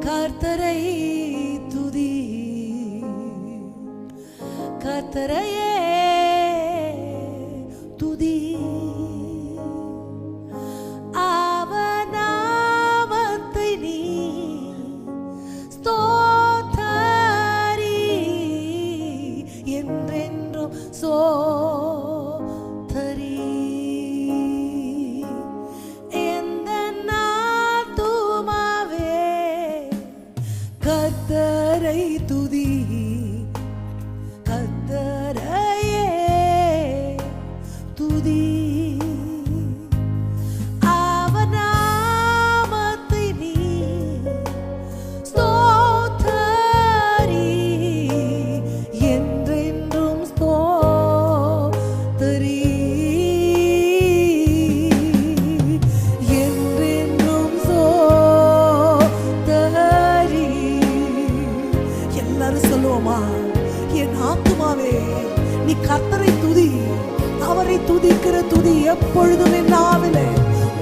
கர்த்தரை துதி, கர்த்தரையே துதி. அவர் நாமத்தை நீ ஸ்தோத்தரி, என்றென்றும் ஸ்தோத்தரி. கர்த்தரை துதி, கர்த்தரையே துதி. அவர் நாமத்தை நீ ஸ்தோத்தரி, என்றென்றும் ஸ்தோத்தரி, என்றென்றும் ஸ்தோத்தரி. எல்லாரும் சொல்லுவோமா? என் ஆத்துமாவே நீ கர்த்தரை துதி. அவரை துதிக்கிற துதி எப்பொழுதும் என் நாவிலே.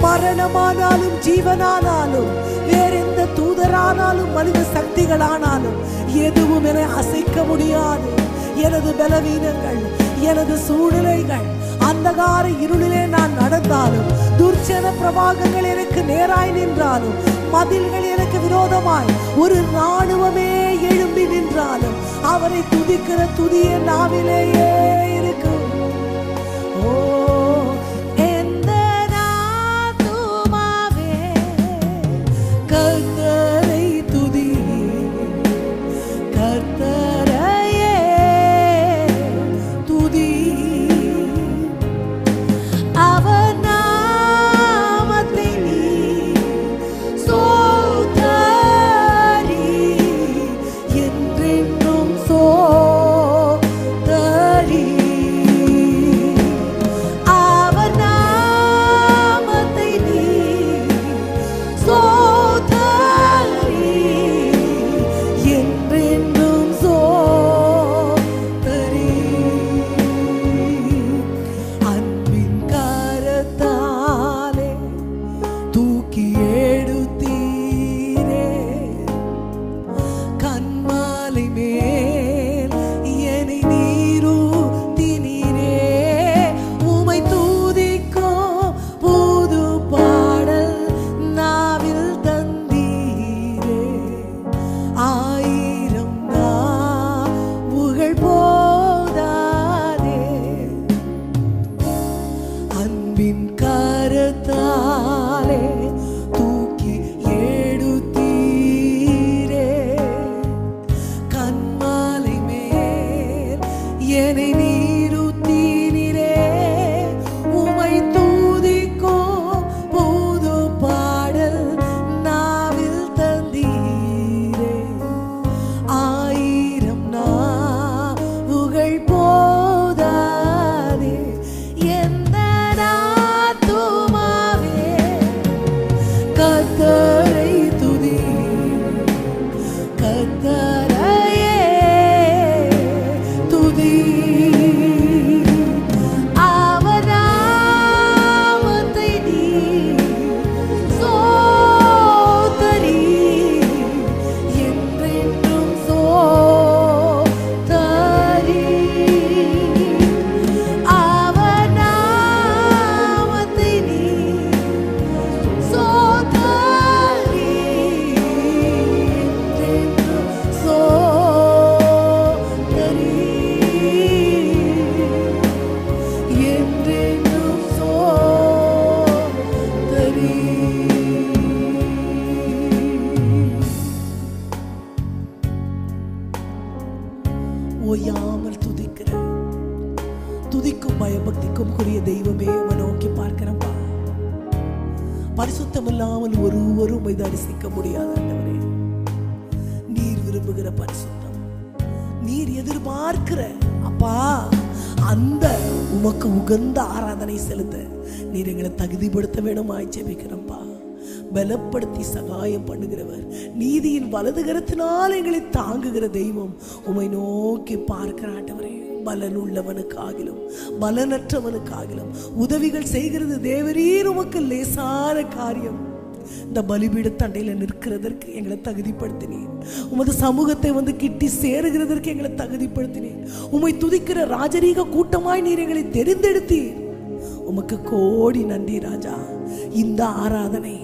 மரணமானாலும் ஜீவனானாலும் வேற எந்த தூதரானாலும் மனித சக்திகளானாலும் எதுவும் என அசைக்க முடியாது. எனது பலவீனங்கள், எனது சூழ்நிலைகள், அந்தகார இருளிலே நான் நடந்தாலும், துர்ச்சன பிரவாகங்கள் எனக்கு நேராய் நின்றாலும், மதில்கள் எனக்கு விரோதமாய் ஒரு இராணுவமே எழும்பி நின்றாலும், அவரை துதிக்கிற துதிய நாவிலேயே இருக்கும். ஓ எந்த ஆத்துமாவே கர்த்தரை துதி, கர்த்தரையே துதி. அவர் நாமத்தை நீ ஸ்தோத்தரி, என்றென்றும் ஸ்தோத்தரி. அவர் நாமத்தை நீ ஸ்தோத்தரி, என்றென்றும் ஸ்தோத்தரி. அன்பின் கரத்தாலே தூக்கி எடுத்தீரே, கன்மாலை மேல் என்னை நீரூற்றினீரே. உம்மை துதிக்கும் புது பாடல் நாவில் தந்தீரே. ஆயிரம் நாவுகள் போதாதே, அன்பின் கரத்தாலே தூக்கி எடுத்தீரே, கன்மாலை மேல் என்னை நீரூற்றினீரே. உம்மை துதிக்கும் புது பாடல் நாவில் தந்தீரே. ஆயிரம் நாவுகள் போதாதே, எந்த ஆத்துமாவே கர்த்தரை துதி, கர்த்தரையே துதி. அவர் நாமத்தை நீ ஸ்தோத்தரி, என்றென்றும் ஸ்தோத்தரி. அவர் நாமத்தை நீ ஸ்தோத்தரி, என்றென்றும் ஸ்தோத்தரி, என்றென்றும் ஸ்தோத்தரி. ஓயாமல் துதிக்கிற, துதிக்கும் பயபக்திக்கும் உரிய தெய்வமே உம்மை நோக்கி பார்க்கிறப்பா. பரிசுத்தம் இல்லாமல் ஒருவரும் உம்மை தரிசிக்க முடியாது ஆண்டவரே. நீர் விரும்புகிற பரிசுத்தம், நீர் எதிர்பார்க்கிற அப்பா அந்த உமக்கு உகந்த ஆராதனை செலுத்த நீர் எங்களை தகுதிப்படுத்த வேணுமாய் ஜெபிக்கிறோம்ப்பா. பலப்படுத்தி சகாயம் பண்ணுகிறவர், நீதியின் வலது கரத்தினால் எங்களை தாங்குகிற தெய்வம் உம்மை நோக்கி பார்க்கிற ஆண்டவரே. பலன் உள்ளவனுக்காகிலும் பலனற்றவனுக்காகிலும் உதவிகள் செய்கிறது தேவரீர் உமக்கு லேசான காரியம். இந்த பலிபீட தண்டையில நிற்கிறதற்கு எங்களை தகுதிப்படுத்தினீர். உமது சமூகத்தை வந்து கிட்டி சேருகிறதற்கு எங்களை தகுதிப்படுத்தினீர். உம்மை துதிக்கிற ராஜரீக கூட்டமாய் நீர் எங்களை தெரிந்தெடுத்தீர். உமக்கு கோடி நன்றி ராஜா. இந்த ஆராதனை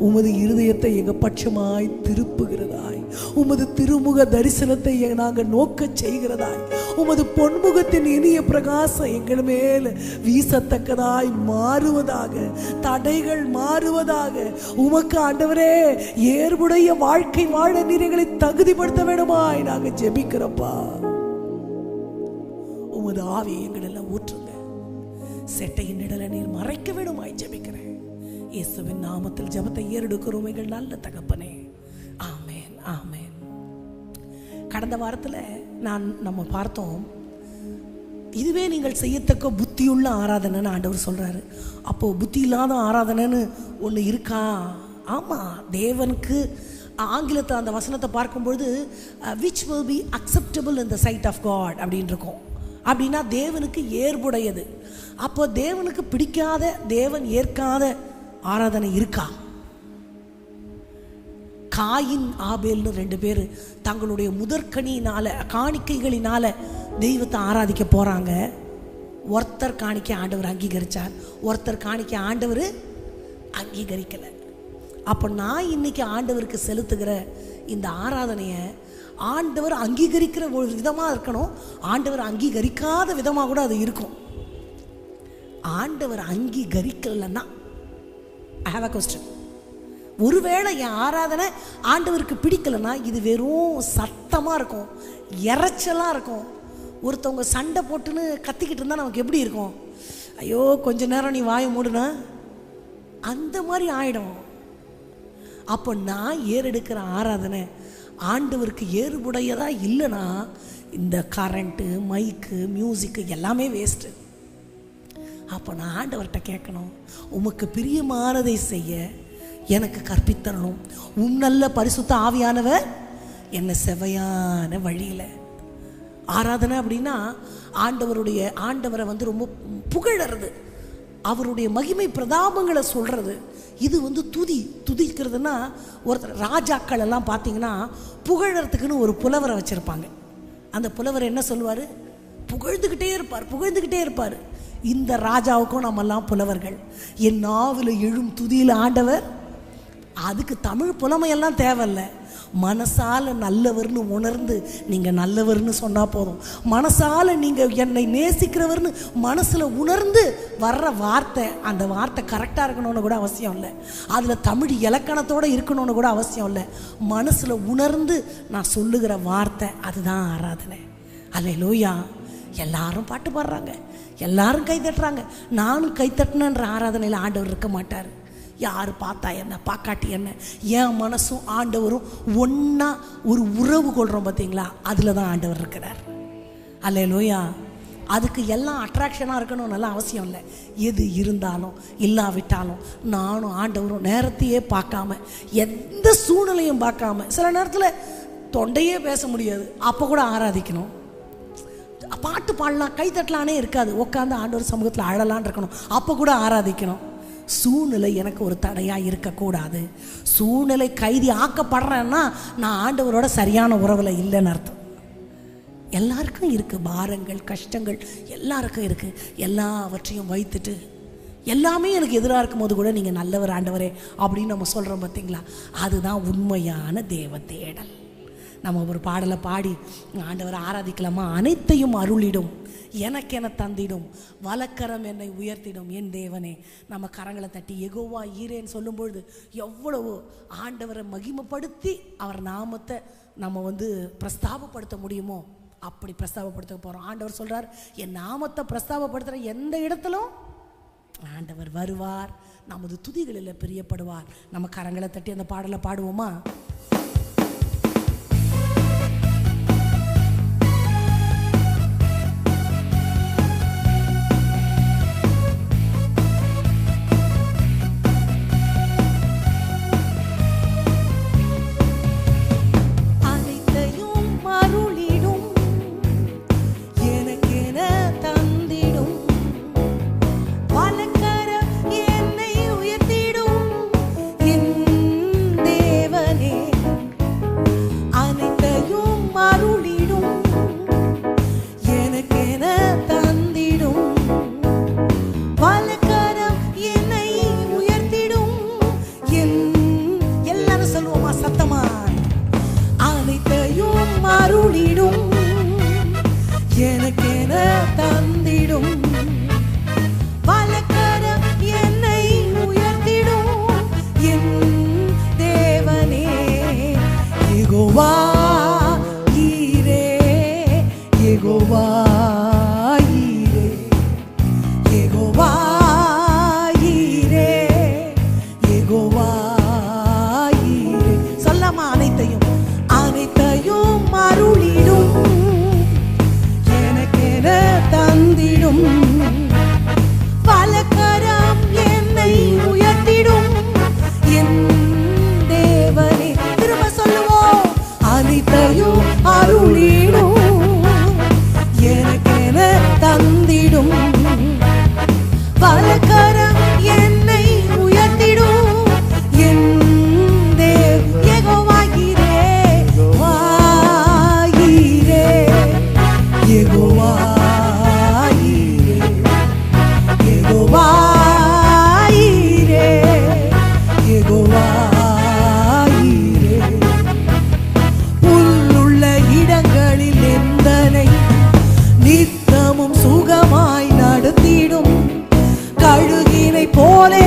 உமது இருதயத்தை எங்க பட்சமாய் திருப்புகிறதாய், உமது திருமுக தரிசனத்தை நாங்கள் நோக்க செய்கிறதாய், உமது பொன்முகத்தின் இனிய பிரகாசம் எங்கள் மேல் வீசத்தக்கதாய் மாறுவதாக, தடைகள் மாறுவதாக. உமக்கு ஆண்டவரே ஏற்புடைய வாழ்க்கை வாழ நீர் எங்களை தகுதிப்படுத்த வேண்டுமாய் நாங்கள் ஜெபிக்கிறப்பா. உமது ஆவியை எங்களெல்லாம் ஊற்றுங்க. செட்டையின் நிழலை நீர் மறைக்க வேண்டுமாய் ஜெபிக்கிறேன். இயேசுவின் நாமத்தில் ஜெபத்தை ஏறெடுக்கிறோம் எங்கள் நல்ல தகப்பனே. ஆமேன், ஆமேன். கடந்த வாரத்தில் நம்ம பார்த்தோம், இதுவே நீங்கள் செய்யத்தக்க புத்தியுள்ள ஆராதனைன்னு ஆண்டவர் சொல்றாரு. அப்போ புத்தி இல்லாத ஆராதனைன்னு ஒன்று இருக்கா? ஆமாம், தேவனுக்கு ஆங்கிலத்தில் அந்த வசனத்தை பார்க்கும்பொழுது which will be acceptable in the sight of God அப்படின்னு இருக்கும். அப்படின்னா தேவனுக்கு ஏற்புடையது. அப்போ தேவனுக்கு பிடிக்காத, தேவன் ஏற்காத ஆராதனை இருக்கா? காயின் ஆபேல்னு 2 பேர் தங்களுடைய முதற்கனியினால காணிக்கைகளினால தெய்வத்தை ஆராதிக்க போறாங்க. ஒருத்தர் காணிக்கை ஆண்டவர் அங்கீகரிச்சார், ஒருத்தர் காணிக்கை ஆண்டவர் அங்கீகரிக்கல. அப்போ நான் இன்னைக்கு ஆண்டவருக்கு செலுத்துகிற இந்த ஆராதனையை ஆண்டவர் அங்கீகரிக்கிற ஒரு விதமாக இருக்கணும், ஆண்டவர் அங்கீகரிக்காத விதமாக கூட அது இருக்கும். ஆண்டவர் அங்கீகரிக்கலன்னா ஐ ஹேவ் அ கொஸ்டின். ஒருவேளை என் ஆராதனை ஆண்டவருக்கு பிடிக்கலைன்னா இது வெறும் சத்தமாக இருக்கும், இறைச்சலாக இருக்கும். ஒருத்தவங்க சண்டை போட்டுன்னு கத்திக்கிட்டு இருந்தால் நமக்கு எப்படி இருக்கும்? ஐயோ கொஞ்ச நேரம் நீ வாயை மூடுனா அந்த மாதிரி ஆயிடும். அப்போ நான் ஏறெடுக்கிற ஆராதனை ஆண்டவருக்கு ஏற்புடையதா இல்லைன்னா இந்த கரண்ட்டு, மைக்கு, மியூசிக்கு எல்லாமே வேஸ்ட்டு. அப்போ நான் ஆண்டவர்கிட்ட கேட்கணும், உமக்கு பிரியமானதை செய்ய எனக்கு கற்பித்தரணும். நல்ல பரிசுத்த ஆவியானவர் என்னை செவையான வழியில். ஆராதனை அப்படின்னா ஆண்டவரை வந்து ரொம்ப புகழறது, அவருடைய மகிமை பிரதாபங்களை சொல்கிறது. இது வந்து துதிக்கிறதுனா ஒருத்தர் ராஜாக்கள் எல்லாம் பார்த்தீங்கன்னா புகழறதுக்குன்னு ஒரு புலவரை வச்சுருப்பாங்க. அந்த புலவர் என்ன சொல்லுவார்? புகழ்ந்துக்கிட்டே இருப்பார். இந்த ராஜாவுக்கும் நம்மெல்லாம் புலவர்கள். என் நாவில் எழும் துதியில் ஆண்டவர். அதுக்கு தமிழ் புலமையெல்லாம் தேவையில்லை. மனசால நல்லவர்னு உணர்ந்து நீங்கள் நல்லவர்னு சொன்னால் போதும். மனசால நீங்கள் என்னை நேசிக்கிறவர்னு மனசில் உணர்ந்து வர்ற வார்த்தை, அந்த வார்த்தை கரெக்டாக இருக்கணும்னு கூட அவசியம் இல்லை, அதில் தமிழ் இலக்கணத்தோடு இருக்கணும்னு கூட அவசியம் இல்லை. மனசில் உணர்ந்து நான் சொல்லுகிற வார்த்தை அதுதான் ஆராதனை. அல்லேலூயா. எல்லாரும் பாட்டு பாடுறாங்க, எல்லாரும் கை தட்டுறாங்க, நானும் கை தட்டினன்ற ஆராதனையில் ஆண்டவர் இருக்க மாட்டார். யார் பார்த்தா என்ன, பார்க்காட்டி என்ன, என் மனசும் ஆண்டவரும் ஒன்றா ஒரு உறவு கொள்கிறோம் பார்த்தீங்களா, அதில் தான் ஆண்டவர் இருக்கிறார். அல்லேலூயா. அதுக்கு எல்லாம் அட்ராக்ஷனாக இருக்கணும் நல்லா அவசியம் இல்லை. எது இருந்தாலும் இல்லாவிட்டாலும் நானும் ஆண்டவரும் நேரத்தையே பார்க்காம, எந்த சூழ்நிலையும் பார்க்காம, சில நேரத்தில் தொண்டையே பேச முடியாது, அப்போ கூட ஆராதிக்கணும். பாட்டு பாடலாம், கை தட்டலானே இருக்காது, உட்காந்து ஆண்டவர் சமூகத்தில் அழலான் இருக்கணும், அப்போ கூட ஆராதிக்கணும். சூழ்நிலை எனக்கு ஒரு தடையாக இருக்கக்கூடாது. சூழ்நிலை கைதி ஆக்கப்படுறேன்னா நான் ஆண்டவரோட சரியான உறவில் இல்லைன்னு அர்த்தம். எல்லாருக்கும் இருக்குது பாரங்கள், கஷ்டங்கள் எல்லாருக்கும் இருக்குது. எல்லாவற்றையும் வைத்துட்டு எல்லாமே எனக்கு எதிராக இருக்கும் போது கூட நீங்கள் நல்லவர் ஆண்டவரே அப்படின்னு நம்ம சொல்கிறோம் பார்த்தீங்களா, அதுதான் உண்மையான தேவ தேடல். நம்ம ஒரு பாடலை பாடி ஆண்டவரை ஆராதிக்கலாமா? அனைத்தையும் அருளிடும், எனக்கென தந்திடும், வலக்கரம் என்னை உயர்த்திடும் என் தேவனே. நம்ம கரங்களை தட்டி யெகோவா ஈரேன்னு சொல்லும்பொழுது எவ்வளவு ஆண்டவரை மகிமைப்படுத்தி அவர் நாமத்தை நம்ம வந்து பிரஸ்தாபப்படுத்த முடியுமோ அப்படி பிரஸ்தாபப்படுத்த போகிறோம். ஆண்டவர் சொல்கிறார், என் நாமத்தை பிரஸ்தாபப்படுத்துகிற எந்த இடத்திலும் ஆண்டவர் வருவார், நமது துதிகளில் பிரியப்படுவார். நம்ம கரங்களை தட்டி அந்த பாடலை பாடுவோமா? எனக்கென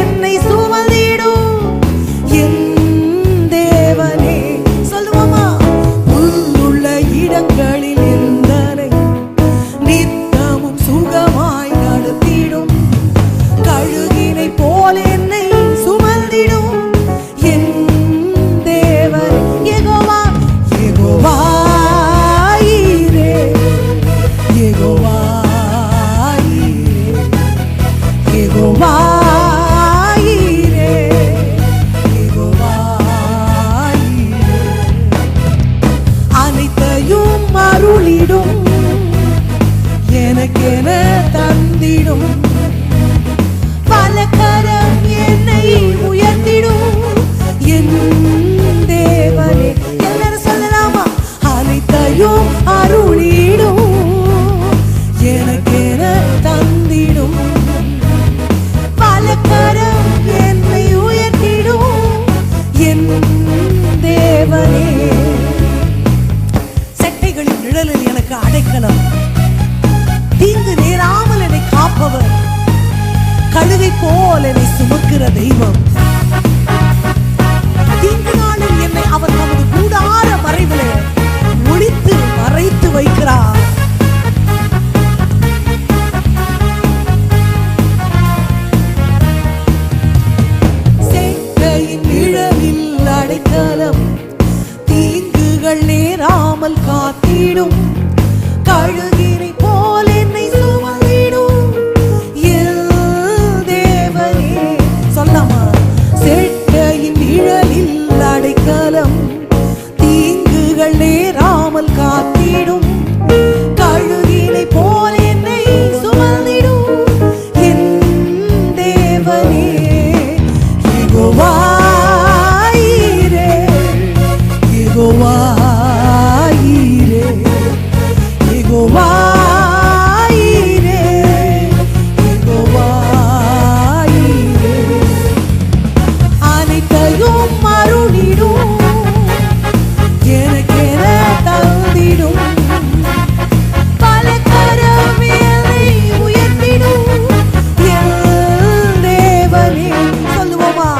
என்னை சுமந்திடும் என் தேவனே. சொல்லுவோமா? உள்ளுள்ள இடங்களில் எந்தனை நித்தமும் சுகமாய் நடத்திடும், கழுகினை போல என்னை சுமந்திடும் என் தேவன். யெகோவா யெகோவா ஈரே, யெகோவா ஈரே, யெகோவா ஈரே, யெகோவா ஈரே. அனைத்தையும் அருளிடும், எனக்கென தந்திடும், பலகரம் என்னை உயர்த்திடும் என் தேவனே. எல்லாரும் சொல்லலாமா? அனைத்தையும் அருளிடும், எனக்கென தந்திடும், பலகரம் என்னை உயர்த்திடும் என் தேவனே. செட்டைகளின் நிழலில் எனக்கு அடைக்கலம், தீங்கு நேராமல் என்னை காப்பவர், கழுகை போல் என்னை சுமக்கிற தெய்வம். தீங்கு நாளில் என்னை அவர் தமது கூடார மறைவிலே ஒளித்து மறைத்து வைக்கிறார். செட்டையின் நிழலில் அடைக்கலம், தீங்குகள் நேராமல் காத்திடும், கழுகினை போல் என்னை சுமந்திடும் என் தேவனே. சொல்லாமா? செட்டையின் நிழலில் அடைக்கலம், தீங்குகள் நேராமல் காத்திடும், கழுகினை போல் என்னை சுமந்திடும் என் தேவனே. யெகோவா ஈரே, யெகோவா ஈரே, யெகோவா ஈரே, யெகோவா ஈரே. அனைத்தையும் அருளிடும், எனக்கென தந்திடும், பலகரம் என்னை உயர்த்திடும் என் தேவனே. சொல்லுவோமா?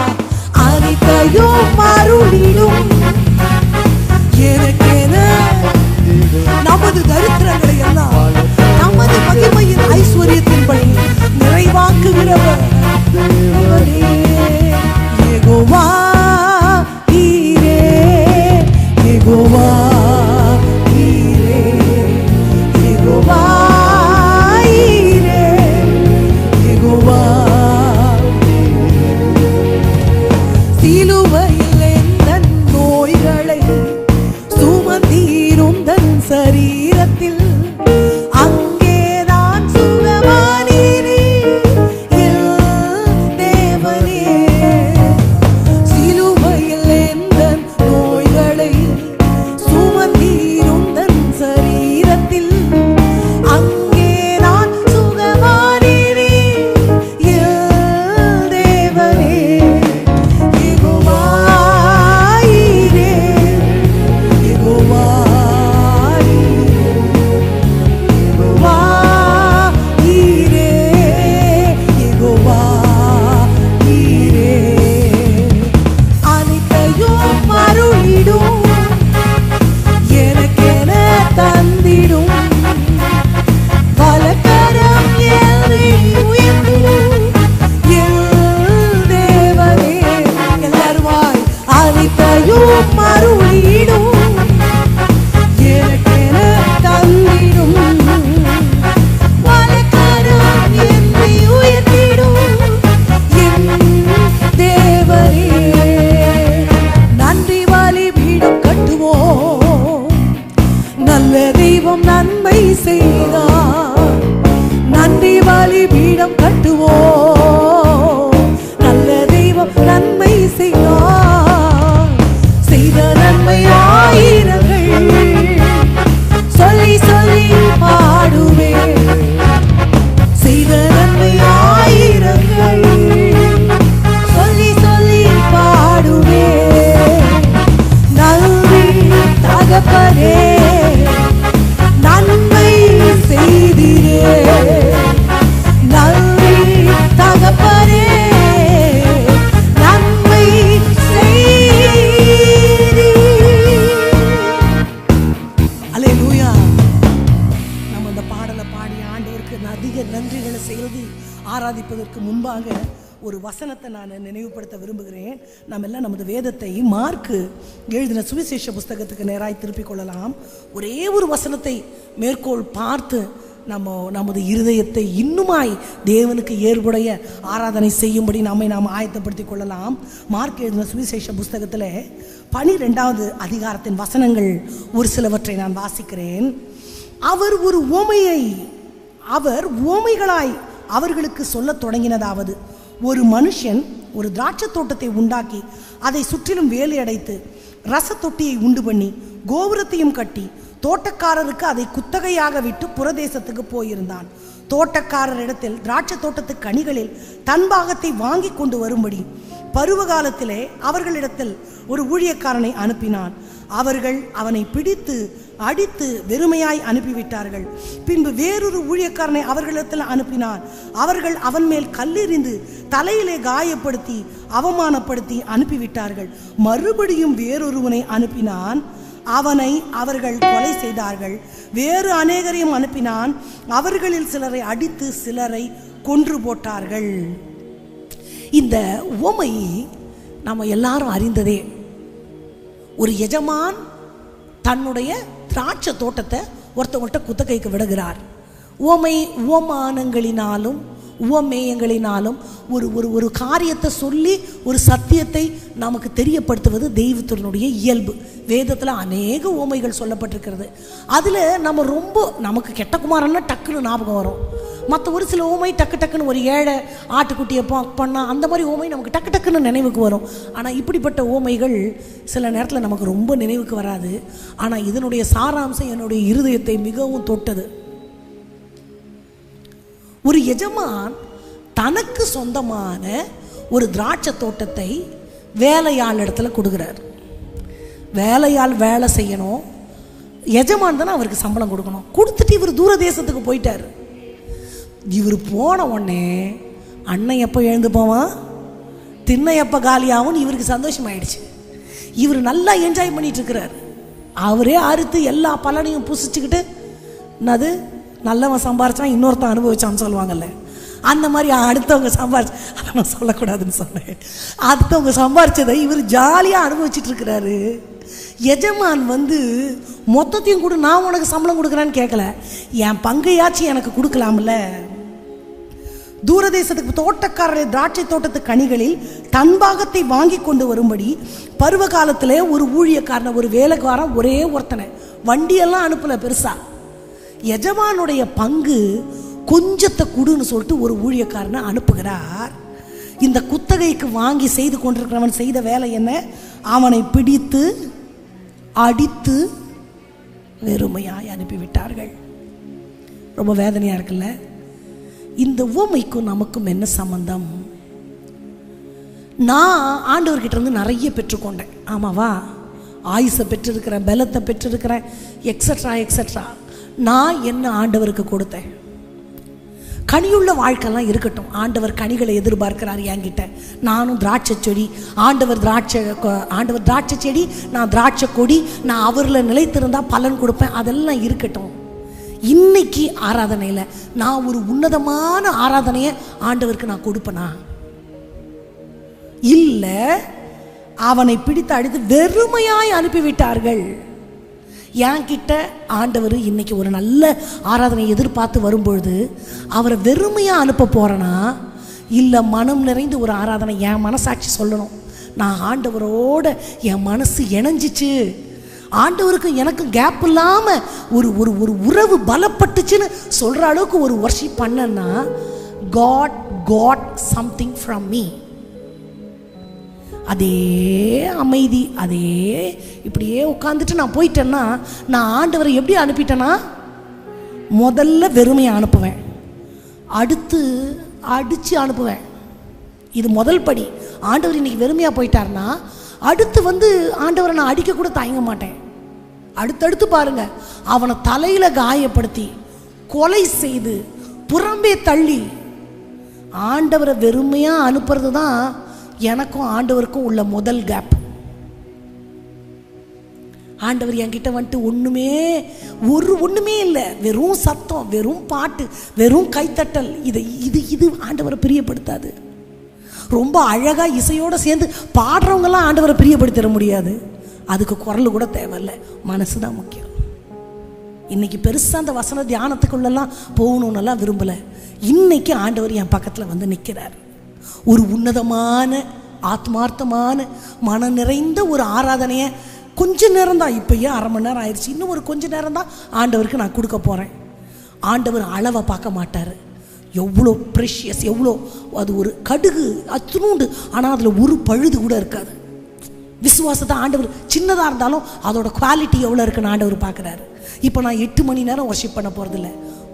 ஒரு வசனத்தை நான் நினைவுபடுத்த விரும்புகிறேன். நம்ம எல்லாம் நமது வேதத்தை மார்க்கு எழுதின சுவிசேஷ புஸ்தகத்துக்கு நேராய் திருப்பிக் கொள்ளலாம். ஒரே ஒரு வசனத்தை மேற்கோள் பார்த்து நமது இருதயத்தை இன்னுமாய் தேவனுக்கு ஏற்புடைய ஆராதனை செய்யும்படி நாம் ஆயத்தப்படுத்திக் கொள்ளலாம். மார்க் எழுதின சுவிசேஷ புஸ்தகத்தில் 12வது அதிகாரத்தின் வசனங்கள் ஒரு சிலவற்றை நான் வாசிக்கிறேன். அவர் உவமைகளாய் அவர்களுக்கு சொல்ல தொடங்கினதாவது, ஒரு மனுஷன் ஒரு திராட்சை தோட்டத்தை உண்டாக்கி அதை சுற்றிலும் வேலி அடைத்து ரசத்தொட்டியை உண்டு பண்ணி கோபுரத்தையும் கட்டி தோட்டக்காரருக்கு அதை குத்தகையாக விட்டு புறதேசத்துக்கு போயிருந்தான். தோட்டக்காரரிடத்தில் திராட்சை தோட்டத்து கனிகளில் தன் பாகத்தை வாங்கி கொண்டு வரும்படி பருவகாலத்திலே அவர்களிடத்தில் ஒரு ஊழியக்காரனை அனுப்பினான். அவர்கள் அவனை பிடித்து அடித்து வெறுமையாய் அனுப்பிவிட்டார்கள். பின்பு வேறொரு ஊழியக்காரனை அவர்களிடத்தில் அனுப்பினான். அவர்கள் அவன் மேல் கல்லெறிந்து தலையிலே காயப்படுத்தி அவமானப்படுத்தி அனுப்பிவிட்டார்கள். மறுபடியும் வேறொருவனை அனுப்பினான். அவனை அவர்கள் கொலை செய்தார்கள். வேறு அநேகரையும் அனுப்பினான். அவர்களில் சிலரை அடித்து சிலரை கொன்று போட்டார்கள். இந்த உவமை நம்ம எல்லாரும் அறிந்ததே. ஒரு எஜமான் தன்னுடைய திராட்சை தோட்டத்தை ஒருத்தவங்கள்ட்ட குத்தகைக்கு விடுகிறார். உவமானங்களினாலும் உவமேயங்களினாலும் ஒரு காரியத்தை சொல்லி ஒரு சத்தியத்தை நமக்கு தெரியப்படுத்துவது தெய்வத்தினுடைய இயல்பு. வேதத்தில் அநேக உவமைகள் சொல்லப்பட்டிருக்கிறது. அதில் நமக்கு கெட்ட குமாரன்னா டக்குன்னு ஞாபகம் வரும். மற்ற ஒரு சில உவமை டக்குன்னு ஒரு ஏழை ஆட்டுக்குட்டியை பண்ணா அந்த மாதிரி உவமை நமக்கு டக்குன்னு நினைவுக்கு வரும். ஆனால் இப்படிப்பட்ட உவமைகள் சில நேரத்தில் நமக்கு ரொம்ப நினைவுக்கு வராது. ஆனால் இதனுடைய சாராம்சம் என்னுடைய இருதயத்தை மிகவும் தொட்டது. ஒரு எஜமான் தனக்கு சொந்தமான ஒரு திராட்சை தோட்டத்தை வேலையாள் இடத்துல கொடுக்குறார். வேலையாள் வேலை செய்யணும், எஜமான் தானே அவருக்கு சம்பளம் கொடுக்கணும். கொடுத்துட்டு இவர் தூர தேசத்துக்கு போயிட்டார். இவர் போன உடனே அண்ணன் எப்போ எழுந்து போவான், திண்ணை எப்போ காலியாகும் இவருக்கு சந்தோஷமாயிடுச்சு. இவர் நல்லா என்ஜாய் பண்ணிட்டு இருக்கிறார். அவரே அறுத்து எல்லா பலனையும் புசிச்சுக்கிட்டு, என்னது நல்லவன் சம்பாரிச்சான் இன்னொருத்தன் அனுபவிச்சான்னு சொல்லுவாங்கல்ல, அந்த மாதிரி அடுத்தவங்க சம்பாரிச்சு, அதை நான் சொல்லக்கூடாதுன்னு சொன்னேன். அடுத்தவங்க சம்பாரிச்சதை இவர் ஜாலியாக அனுபவிச்சுட்டு இருக்கிறாரு. எஜமான் மொத்தத்தையும் கூட நான் உனக்கு சம்பளம் கொடுக்குறேன்னு கேட்கல, என் பங்கையாச்சும் எனக்கு கொடுக்கலாம்ல. தூரதேசத்துக்கு தோட்டக்காரரை திராட்சை தோட்டத்து கனிகளில் தன் பாகத்தை வாங்கி கொண்டு வரும்படி பருவ காலத்தில் ஒரு ஊழியக்காரனை, ஒரு வேலைக்காரன், ஒரே ஒருத்தனை, வண்டியெல்லாம் அனுப்பல பெருசா. எஜமானுடைய பங்கு கொஞ்சத்தை கொடுன்னு சொல்லிட்டு ஒரு ஊழியக்காரனை அனுப்புகிறார். இந்த குத்தகைக்கு வாங்கி செய்து கொண்டிருக்கிறவன் செய்த வேலை என்ன? அவனை பிடித்து அடித்து வெறுமையாய் அனுப்பிவிட்டார்கள். ரொம்ப வேதனையா இருக்குல்ல? இந்த உவமைக்கும் நமக்கும் என்ன சம்பந்தம்? நான் ஆண்டவர்கிட்ட இருந்து நிறைய பெற்றுக்கொண்டேன். ஆமாவா? ஆயுசை பெற்றிருக்கிறேன், பலத்தை பெற்றிருக்கிறேன், எக்ஸட்ரா எக்ஸட்ரா. நான் என்ன ஆண்டவருக்கு கொடுத்தேன்? கனியுள்ள வாழ்க்கைலாம் இருக்கட்டும். ஆண்டவர் கனிகளை எதிர்பார்க்கிறார் என்கிட்ட. நானும் திராட்சை செடி, ஆண்டவர் திராட்சை செடி, நான் திராட்சை கொடி, நான் அவரில் நிலைத்திருந்தால் பலன் கொடுப்பேன். அதெல்லாம் இருக்கட்டும். இன்னைக்கு ஆராதனையில் நான் ஒரு உன்னதமான ஆராதனையை ஆண்டவருக்கு நான் கொடுப்பேனா? இல்லை, அவனை பிடித்து அடித்து வெறுமையாய் அனுப்பிவிட்டார்கள். என்கிட்ட ஆண்டவர் இன்னைக்கு ஒரு நல்ல ஆராதனை எதிர்பார்த்து வரும்பொழுது அவரை வெறுமையாக அனுப்ப போகிறேன்னா, இல்லை மனம் நிறைந்து ஒரு ஆராதனை, என் மனசாட்சி சொல்லணும், நான் ஆண்டவரோட என் மனசு இணைஞ்சிச்சு, ஆண்டவருக்கும் எனக்கும் கேப் இல்லாமல் ஒரு ஒரு உறவு பலப்பட்டுச்சுன்னு சொல்கிற அளவுக்கு ஒரு வர்ஷிப் பண்ணேன்னா, God got something from me. அதே அமைதி, அதே இப்படியே உட்காந்துட்டு நான் போயிட்டேன்னா, நான் ஆண்டவரை எப்படி அனுப்பிட்டேன்னா, முதல்ல வெறுமையை அனுப்புவேன், அடுத்து அடித்து அனுப்புவேன். இது முதல் படி. ஆண்டவர் இன்னைக்கு வெறுமையாக போயிட்டார்னா, அடுத்து ஆண்டவரை நான் அடிக்க கூட தயங்க மாட்டேன். அடுத்தடுத்து பாருங்க, அவனை தலையில காயப்படுத்தி கொலை செய்து புறம்பே தள்ளி ஆண்டவரை வெறுமையாக அனுப்புறது தான் எனக்கும் ஆண்டவருக்கும் உள்ள முதல் கேப். ஆண்டவர் என்கிட்ட ஒண்ணுமே இல்லை, வெறும் சத்தம், வெறும் பாட்டு, வெறும் கைத்தட்டல். இது ஆண்டவரை பிரியப்படுத்தாது. ரொம்ப அழகாக இசையோடு சேர்ந்து பாடுறவங்கெல்லாம் ஆண்டவரை பிரியப்படுத்திட முடியாது. அதுக்கு குரல் கூட தேவையில்லை, மனசு தான் முக்கியம். இன்னைக்கு பெருசாக அந்த வசன தியானத்துக்குள்ளெல்லாம் போகணுன்னெல்லாம் விரும்பலை. இன்னைக்கு ஆண்டவர் என் பக்கத்தில் வந்து நிற்கிறார். ஒரு உன்னதமான ஆத்மார்த்தமான மன நிறைந்த ஒரு ஆராதனையை கொஞ்ச நேரம் தான், இப்போயே அரை மணி நேரம் ஆயிடுச்சு, இன்னும் ஒரு கொஞ்ச நேரம் தான் ஆண்டவருக்கு நான் கொடுக்க போகிறேன். ஆண்டவர் அளவை பார்க்க மாட்டார். எவ்வளோ ப்ரெஷியஸ், எவ்வளோ அது ஒரு கடுகு அத்துணுண்டு, ஆனால் அதில் ஒரு பழுது கூட இருக்காது. விசுவாசத்தை ஆண்டவர் சின்னதாக இருந்தாலும் அதோட குவாலிட்டி எவ்வளோ இருக்குன்னு ஆண்டவர் பார்க்குறாரு. இப்போ நான் 8 மணி நேரம் வர்ஷிப் பண்ண போகிறதில்ல,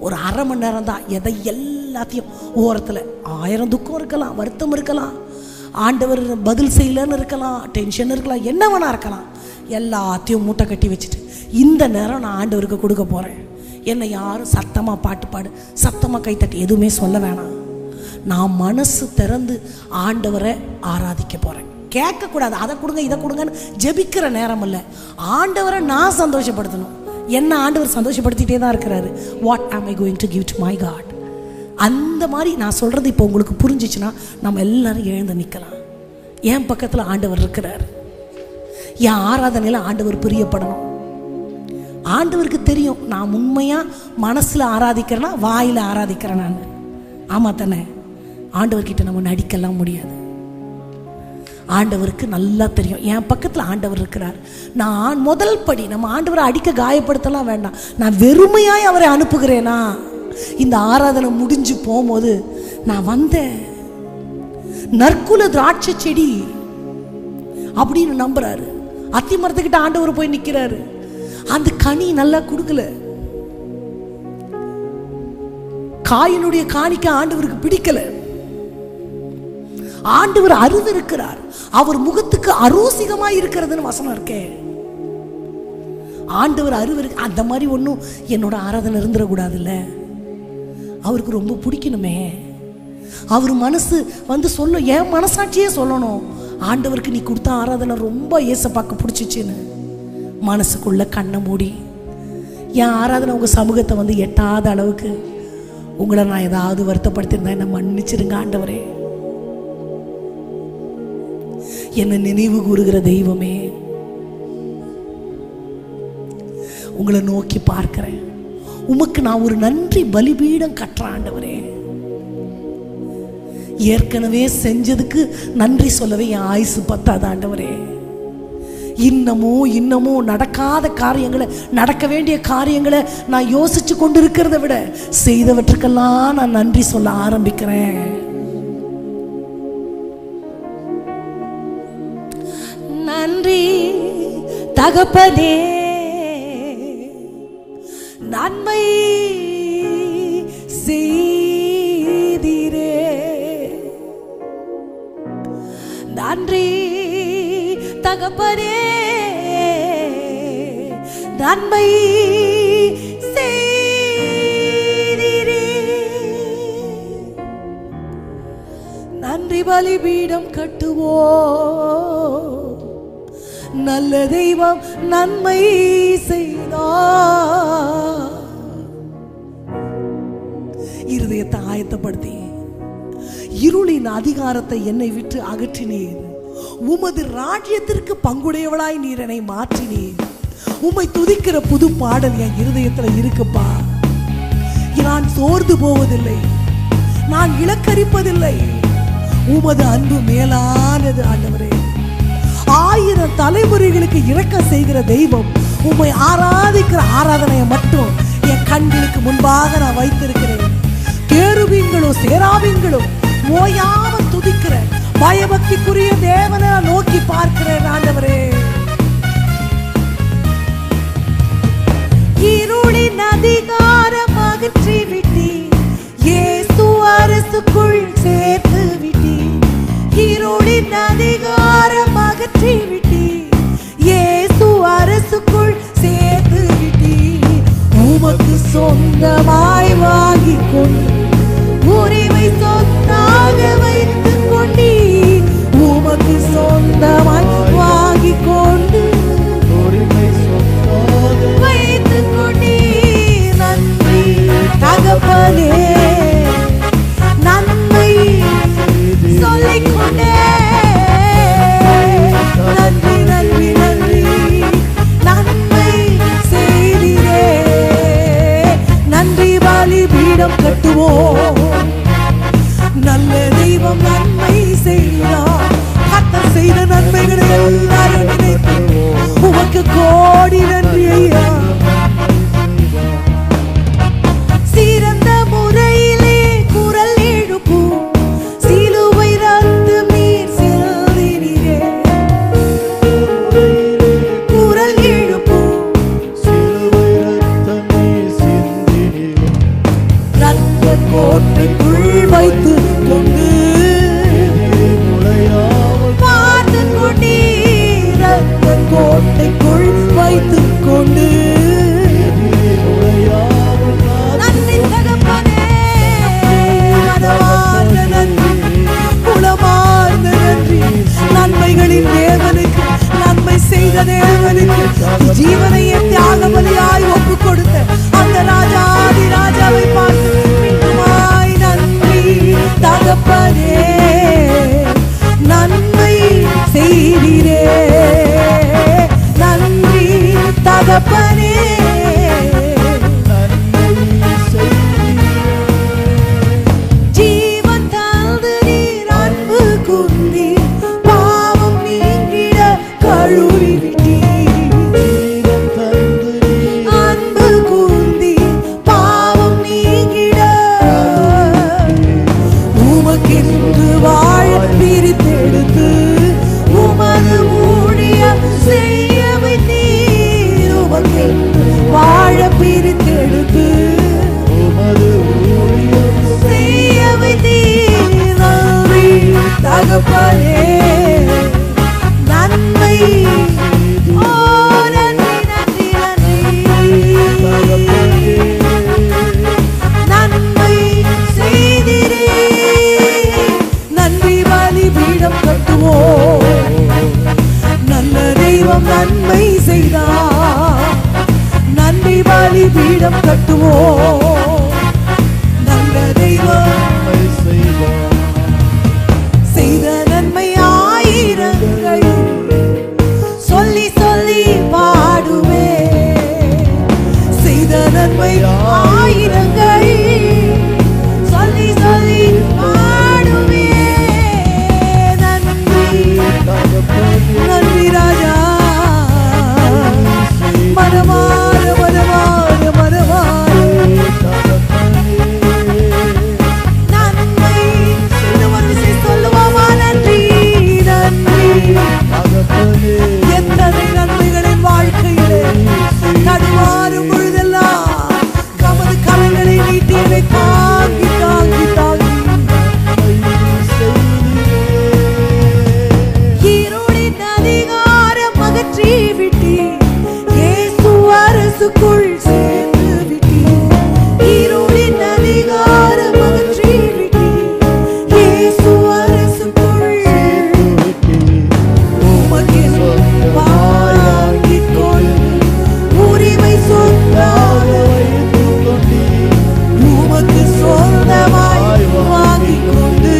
ஒரு அரை மணி நேரம் தான். எதை எல்லாத்தையும் ஓரத்தில் 1000 துக்கம் இருக்கலாம், வருத்தம் இருக்கலாம், ஆண்டவர் பதில் செய்யலன்னு இருக்கலாம், டென்ஷன் இருக்கலாம், என்ன வேணா இருக்கலாம், எல்லாத்தையும் மூட்டை கட்டி வச்சுட்டு இந்த நேரம் நான் ஆண்டவருக்கு கொடுக்க போகிறேன். என்னை யாரும் சத்தமாக பாட்டு பாடு, சத்தமாக கைத்தட்டி எதுவுமே சொல்ல வேணாம். நான் மனசு திறந்து ஆண்டவரை ஆராதிக்க போகிறேன். கேட்கக்கூடாது, அதை கொடுங்க இதை கொடுங்கன்னு ஜெபிக்கிற நேரம் இல்லை. ஆண்டவரை நான் சந்தோஷப்படுத்தணும். என்ன ஆண்டவர் சந்தோஷப்படுத்திட்டே தான் இருக்கிறாரு. What am I going to give to my God? அந்த மாதிரி நான் சொல்கிறது இப்போ உங்களுக்கு புரிஞ்சிச்சுன்னா நம்ம எல்லாரும் எழுந்து நிற்கலாம். என் பக்கத்தில் ஆண்டவர் இருக்கிறார். என் ஆராதனையில் ஆண்டவர் பிரியப்படணும். ஆண்டவருக்கு தெரியும் நான் உண்மையாக மனசில் ஆராதிக்கிறேன்னா வாயில் ஆராதிக்கிறேன் நான். ஆமாம் தானே? ஆண்டவர்கிட்ட நம்ம நடிக்கலாம் முடியாது. ஆண்டவருக்கு நல்லா தெரியும் என் பக்கத்தில் ஆண்டவர் இருக்கிறார். நான் முதல் படி நம்ம ஆண்டவரை அடிக்க காயப்படுத்தலாம் வேண்டாம். நான் வெறுமையாய் அவரை அனுப்புகிறேனா? இந்த ஆராதனை முடிஞ்சு போகும்போது நான் வந்தேன் நற்குல திராட்சை செடி அப்படின்னு நம்புறாரு. அத்தி மரத்துக்கிட்ட ஆண்டவர் போய் நிற்கிறாரு. அந்த கனி நல்லா கொடுக்கல, காயினுடைய காணிக்க ஆண்டவருக்கு பிடிக்கல. ஆண்டவர் அருவு இருக்கிறார், அவர் முகத்துக்கு அரூசிகமாய் இருக்கிறதுன்னு வசனம் இருக்கே. ஆண்டவர் அருவு இருக்கு. அந்த மாதிரி ஒன்றும் என்னோட ஆராதனை இருந்துடக்கூடாதுல்ல. அவருக்கு ரொம்ப பிடிக்கணுமே. அவர் மனசு வந்து சொல்ல, என் மனசாட்சியே சொல்லணும், ஆண்டவருக்கு நீ கொடுத்த ஆராதனை ரொம்ப ஏசப்பாக்க பிடிச்சிச்சின்னு. மனசுக்குள்ள கண்ணை மூடி என் ஆராதனை உங்கள் சமூகத்தை வந்து எட்டாத அளவுக்கு உங்களை நான் ஏதாவது வருத்தப்படுத்திருந்தா என்ன மன்னிச்சிருங்க ஆண்டவரே. என்ன நினைவு கூறுகிற தெய்வமே, உங்களை நோக்கி பார்க்கிறேன். உமக்கு நான் ஒரு நன்றி பலிபீடம் கட்டுறேன் ஆண்டவரே. ஏற்கனவே செஞ்சதுக்கு நன்றி சொல்லவே என் ஆயுசு பத்தாது ஆண்டவரே. இன்னமும் நடக்காத காரியங்களை, நடக்க வேண்டிய காரியங்களை நான் யோசிச்சு கொண்டு இருக்கிறத விட செய்தவற்றுக்கெல்லாம் நான் நன்றி சொல்ல ஆரம்பிக்கிறேன். நன்றி தகப்பனே, நன்மை செய்தீரே. நன்றி தகப்பனே, நன்மை செய்தீரே. நன்றி பலிபீடம் கட்டுவோ, நல்ல தெய்வம் நன்மை செய்தார். இருதயத்தை ஆயத்தப்படுத்தி இருளின் அதிகாரத்தை என்னை விட்டு அகற்றினீர். உமது ராஜ்யத்திற்கு பங்குடையவளாய் நீர் என்னை மாற்றினீர். உம்மை துதிக்கிற புது பாடல் என் இருதயத்துல இருக்குப்பா. நான் சோர்ந்து போவதில்லை, நான் இலக்கரிப்பதில்லை. உமது அன்பு மேலானது ஆண்டவரே. 1000 தலைமுறைகளுக்கு இரக்கம் செய்கிற தெய்வம், உம்மை ஆராதிக்கிற ஆராதனையை மட்டும் என் கண்களுக்கு முன்பாக நான் வைத்திருக்கிறேன். கேருபீன்களும் சேராபீன்களும் ஓயாமல் துதிக்கிற பயபக்திக்குரிய தேவனை நோக்கி பார்க்கிறேன் ஆண்டவரே. இருளின் அதிகாரம் அகற்றி விட்டீர், இயேசு அரசுக்குள் சேர்த்து விட்டீர். இருளின் அதிகாரம் அகற்றி விட்டீர், இயேசு அரசுக்குள் சேர்த்து விட்டீர். உமக்கு சொந்தமாய் வாங்கி கொண்டு உரிமை சொந்தாக வைத்துக் கொண்டீர். உமக்கு சொந்தமாய் வாங்கி கொண்டு உரிமை சொந்தாக வைத்துக் கொண்டீர். நன்றி தகப்பனே, நன்மை சொல்லிக் கொண்டு தகப்பனே ஜீவன் தந்து நீர் அன்பு கூர்ந்தீர் பாவம் நீங்கிட கழுவி வாழ பிரித்தெடுத்து செய்ய வைத்தீர் நன்றி தகப்பனே நன்மை ஓ நன்றி நன்றி நன்றி நன்மை செய்திரே நன்றி பலிபீடம் கட்டுவோம் நல்ல தெய்வம் நன்மை செய்தார் நன்றி பலிபீடம் கட்டுவோம் நல்ல தெய்வம் செய்த நன்மை ஆயிரங்கள் சொல்லி சொல்லி பாடுவே செய்த நன்மை ஆயிரங்கள் சொல்லி சொல்லி பாடுவே நன்றி நன்றி ராஜா மனமார மனமார மனமார நன்மை ஒரு விஷயம் சொல்லுவோமா நன்றி நன்றி எத்தனை நன்மைகளின் வாழ்க்கையிலே தடுமாறும் பொழுதெல்லாம் தமது கரங்களை நீட்டியவை தாங்கி தாங்கி தாங்கி இருளின் அதிகாரம் அகற்றி விட்டீர் இயேசு அரசுக்குள் சேர்ந்து விட்டீர் இருளின் அதிகாரம் அகற்றி விட்டீர் இயேசு அரசுக்குள் உமக்கென்று வாங்கிக் கொண்டு உரிமை சொந்தாக உமக்கு சொந்தமாய் வாங்கிக் கொண்டு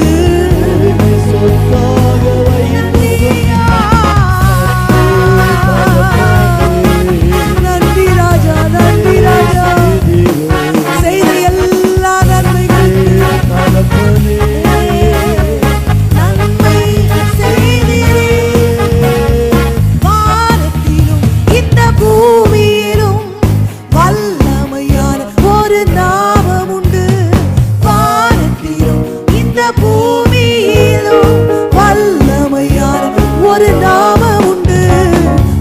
நன்றி ராஜா நன்றி ராஜா செய்த எல்லா நன்மைகளுக்கு நன்மை செய்தீரே வானத்திலும் இந்த பூமியிலும் வல்லமையான ஒரு நாமம் உண்டு வானத்திலும் இந்த பூமியிலும் வல்லமையான ஒரு நாமம் உண்டு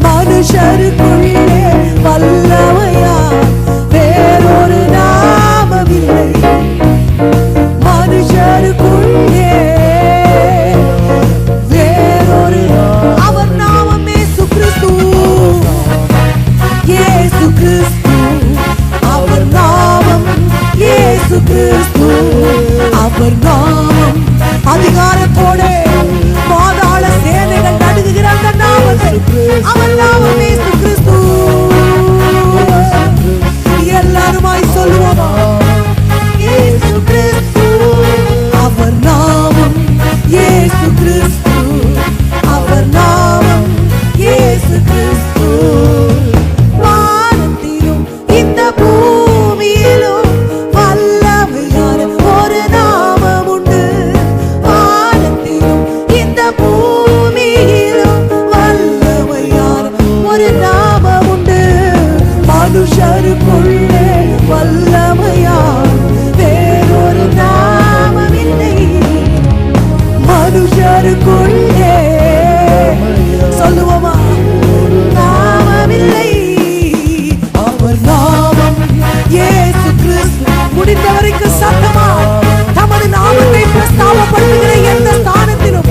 மனுஷருக்குள்ளே வல்லமையா வேறொரு நாமமில்லை மனுஷருக்குள்ளே வேறொரு அவர் நாமம் இயேசு கிறிஸ்து இயேசு கிறிஸ்து அவர் நாமம் இயேசு கிறிஸ்து அவர் நாமம் அதிகாரத்தோட பாதாள சேனைகள் நடுங்குகிற அந்த நாமத்தை அவர் நாமம் இயேசு கிறிஸ்து எல்லாருமாய் சொல்லுவோமா இயேசு கிறிஸ்து அவர் நாமம் இயேசு கிறிஸ்து அவர் நாமம் இயேசு கிறிஸ்து வானத்திலும் இந்த பூமியிலும் வல்லமையான ஒரு நாமம் உண்டு வானத்திலும் இந்த பூமியிலும் வல்லமையான ஒரு நாமம் உண்டு மனுஷருக்குள்ளே வல்லமையா வேறொரு நாமமில்லை மனுஷருக்குள்ளே சொல்லுவோமா நாமமில்லை அவர் நாமம் இயேசு கிறிஸ்து முடிந்த வரைக்கும் சத்தமா தமது நாமத்தை பிரஸ்தாபப்படுத்துகிற எந்த ஸ்தானத்திலும்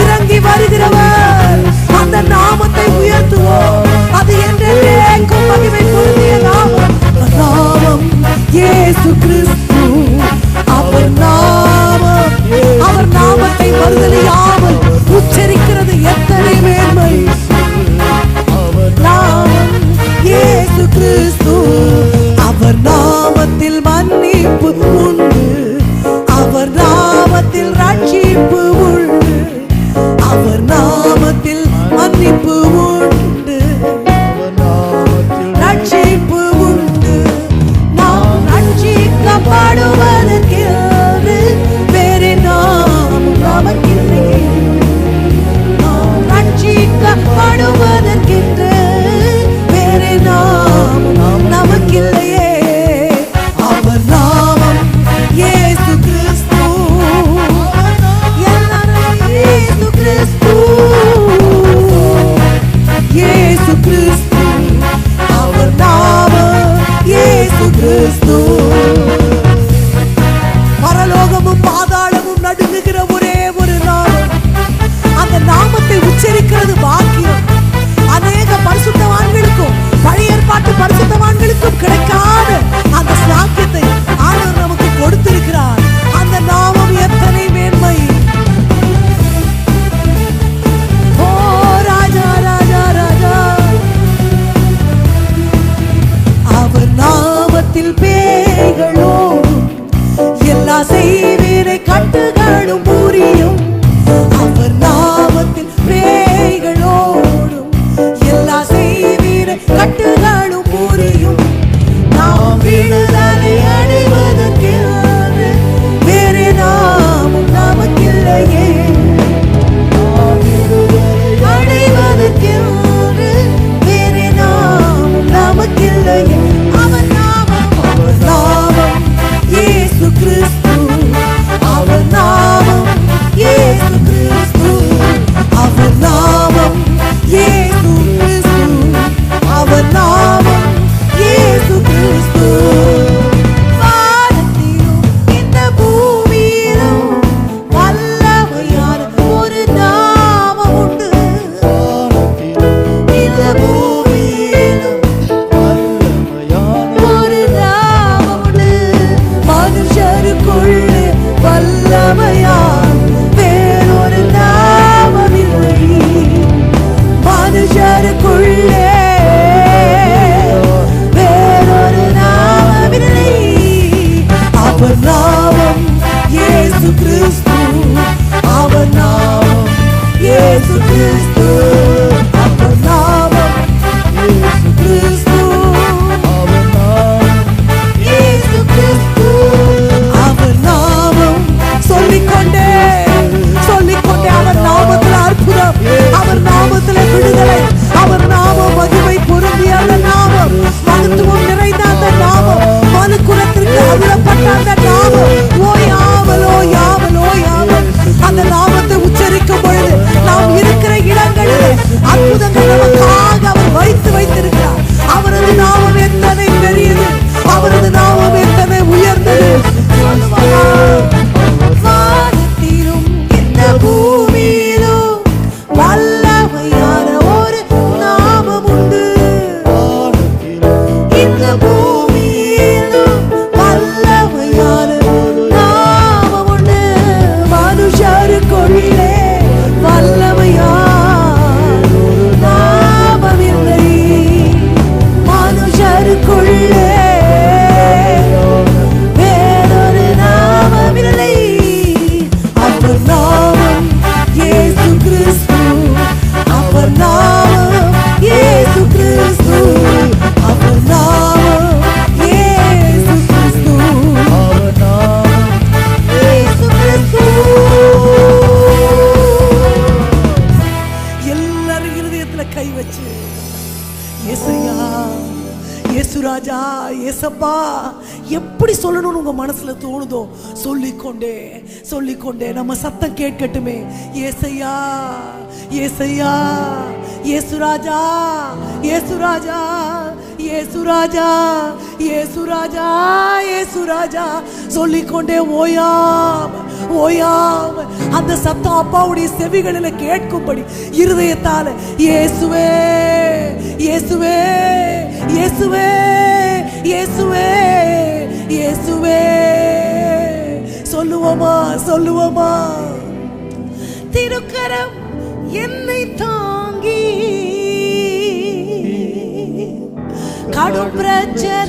இறங்கி வருகிறவர் அந்த நாமத்தை உயர்த்துவோம் அது என்றென்றைக்கும் மகிமை பொருந்திய நாமம் நாமம் இயேசு கிறிஸ்து அவர் நாமம் அவர் நாமத்தை மறுதலியாமல் உச்சரிக்கிறது எத்தனை மேன்மை நாமம் இயேசு கிறிஸ்து அவர் நாமத்தில் மன்னிப்பு உண்டு அவர் நாமத்தில் ரட்சிப்பு உண்டு அவர் நாமத்தில் மன்னிப்பு உண்டு நாமத்தை உச்சரிக்கிறது பாக்கியம். அநேக பரிசுத்தவான்களுக்கும் பழைய ஏற்பாட்டு பரிசுத்தவான்களுக்கும் கிடைக்காத அந்த சாக்கியத்தை ஆண்டவர் நமக்கு கொடுத்திருக்கிறார். அந்த நாமம் எத்தனை மேன்மை! ஓ ராஜா ராஜா ராஜா, அவர் நாமத்தில் பேய்களோடும் எல்லா செய்வினை கட்டுகளும் புரியும். அவர் நாமத்தில் பேய்களோடும் எல்லா செய்வினை கட்டுகளும் புரியும். நாம் விடுதலை அடைவதற்கு வேறு நாமும் நமக்கில்லையே. அடைவதற்கு வேறு நாமும் நமக்கில்லையே. அவர் நாமம், அவர் நாமம் இயேசு கிறிஸ்து. அவர் நாமம் இயேசு கிறிஸ்து. அவர் நாமம் இயேசு கிறிஸ்து. அவர் நாமம் இயேசு கிறிஸ்து. வானத்திலும் இந்த பூமியிலும் வல்லமையான ஒரு நாமம் உண்டு. இந்த பூமியிலும் ஒரு நாமம் உண்டு. மனுஷருக்குள்ளே வல்லமையால் வேறொரு நாமம் இல்லை. மனுஷருக்குள்ளே வேறொரு நாமம் இல்லை. அவர் நாமம் இயேசு கிறிஸ்து. அவர் நாமம் இயேசு கிறிஸ்து. அவர் நாமம் இயேசு கிறிஸ்து. அவர் நாமம் இயேசு கிறிஸ்து. அவர் நாமம் சொல்லிக்கொண்டே அவர் நாமத்தில் அற்புதம், அவர் நாமத்தில் விடுதலை, அவர் நாமம் மகிமை பொருந்திய அந்த நாமம், மகத்துவம் நிறைந்த அந்த நாமம், மனுக்குலத்திற்கு அருளப்பட்ட அந்த நாமம். ஓயாமல் ஓயாமல் ஓயாமல் அந்த நாமத்தை உச்சரிக்கும் பொழுது நாம் இருக்கிற இடங்களில் அற்புதங்கள் நமக்காக அவர் வைத்திருக்கிறார். அவரது நாமம் எத்தனை பெரியது, அவரது நாமம் எத்தனை உயர்ந்தது. வானத்திலும் இந்த பூமியிலும் வல்லமையான ஒரு நாமம் உண்டு. இந்த பூமியிலும் வல்லமையான நாமம் உண்டு. மனுஷருக்குள்ளே வல்லமையான நாமம் இல்லை. மனுஷருக்குள்ளே வேறொரு நாமம் இல்லை. அவர் நாமம் இயேசு கிறிஸ்து. அவர் நாமம் இயேசு கிறிஸ்து. அவர் நாமம் இயேசு கிறிஸ்து. அவர் நாமம் இயேசு கிறிஸ்து. எல்லாரும் இருதயத்துல கை வச்சு இயேசையா, இயேசு ராஜா, இயேசப்பா எப்படி சொல்லணும்னு உங்க மனசுல தோணுதோ சொல்லிக்கொண்டே சொல்லிக்கொண்டே நம்ம சத்தம் கேட்கட்டுமே. இயேசையா, இயேசையா, இயேசு ராஜா, இயேசு ராஜா, இயேசு ராஜா, இயேசு ராஜா, இயேசு ராஜா சொல்லிக்கொண்டே ஓயாம ஓயாம அந்த சத்தம் அப்பாவுடைய செவிகளில் கேட்கும்படி இருதயத்தால இயேசுவே, இயேசுவே, இயேசுவே, இயேசுவே, இயேசுவே சொல்லுவோமா, சொல்லுவோமா. திருக்கரம் என்னை தாங்கி கடும் பிரச்சனைகளிலும்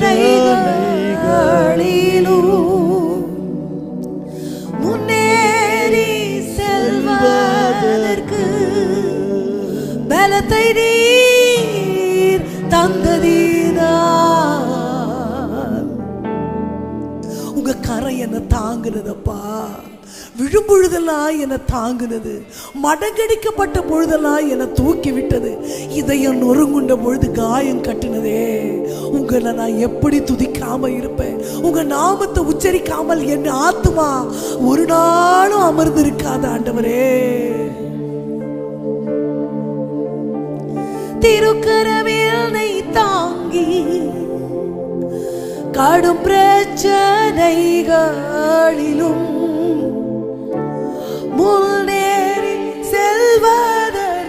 முன்னேறி செல்வதற்கு பலத்தை நீர் தந்ததீனார். உங்க கரை என்ன தாங்குனதப்பா. விழும்பொழுதெல்லாம் என்னை தாங்குனது, மடங்கடிக்கப்பட்ட பொழுதெல்லாம் என்னை தூக்கி விட்டது, இதயம் நொறுங்குண்ட பொழுது காயம் கட்டுனதே. உங்களை நான் எப்படி துதிக்காம இருப்பேன்? உங்க நாமத்தை உச்சரிக்காமல் என் ஆத்துமா ஒரு நாளும் அமர்ந்து இருக்காத ஆண்டவரே. திருக்கரவேல் தாங்கி கடும் பிரச்சனைகளிலும் முன்னேறி செல்வதற்கு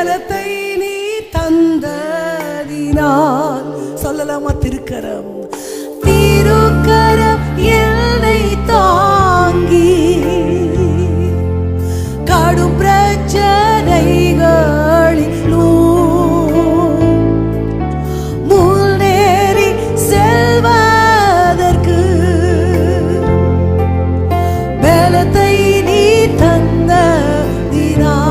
பலத்தை நீ தந்ததினால் சொல்லலாமா? திருக்கரம் திருக்கரம் என்னை தாங்கி கடும் பிரச்சனைகளிலும் முன்னேறி செல்வதற்கு பலத்தை நீ தந்ததினால்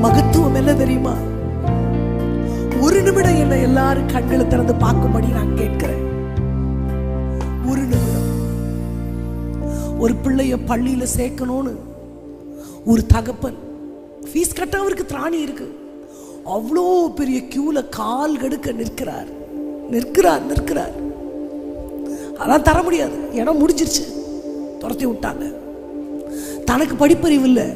மகத்துவம் என்ன தெரியுமா? ஒரு நிமிடம் என்ன எல்லாரும் கண்களை திறந்து பார்க்கும்படி நான் கேட்கிறேன். ஒரு நிமிடம். ஒரு பிள்ளைய பள்ளியில சேர்க்கணும்னு ஒரு தகப்பன் ஃபீஸ் கட்ட அவருக்கு திராணி இருக்கு. அவ்வளோ பெரிய கியூல கால் கடுக்க நிற்கிறார். அதான் தர முடியாது, இடம் முடிஞ்சிருச்சு, துரத்தி விட்டாங்க. தனக்கு படிப்பறிவு இல்லை,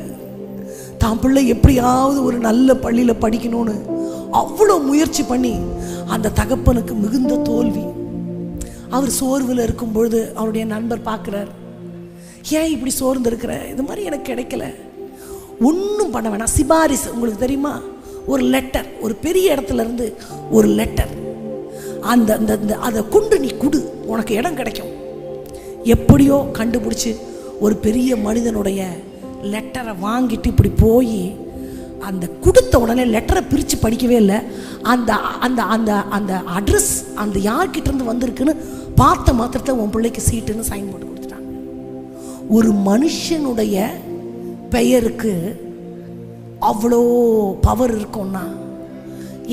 தான் பிள்ளை எப்படியாவது ஒரு நல்ல பள்ளியில் படிக்கணும்னு அவ்வளோ முயற்சி பண்ணி அந்த தகப்பனுக்கு மிகுந்த தோல்வி. அவர் சோர்வில் இருக்கும் பொழுது அவருடைய நண்பர் பார்க்குறார், ஏன் இப்படி சோர்ந்து இருக்கிற, இது மாதிரி எனக்கு கிடைக்கல, ஒன்றும் பண்ண வேணாம், சிபாரிசு உங்களுக்கு தெரியுமா, ஒரு லெட்டர், ஒரு பெரிய இடத்துல இருந்து ஒரு லெட்டர், அந்த அதை கொண்டு நீ குடு, உனக்கு இடம் கிடைக்கும். எப்படியோ கண்டுபிடிச்சி ஒரு பெரிய மனிதனுடைய லெட்டரை வாங்கிட்டு இப்படி போய் அந்த கொடுத்த உடனே லெட்டரை பிரித்து படிக்கவே இல்லை, அந்த அந்த அந்த அந்த அட்ரஸ் அந்த யார்கிட்ட இருந்து வந்திருக்குன்னு பார்த்த மாத்திரத்தில் உன் பிள்ளைக்கு சீட்டுன்னு சைன் போட்டு கொடுத்துட்டாங்க. ஒரு மனுஷனுடைய பெயருக்கு அவ்வளோ பவர் இருக்கும்னா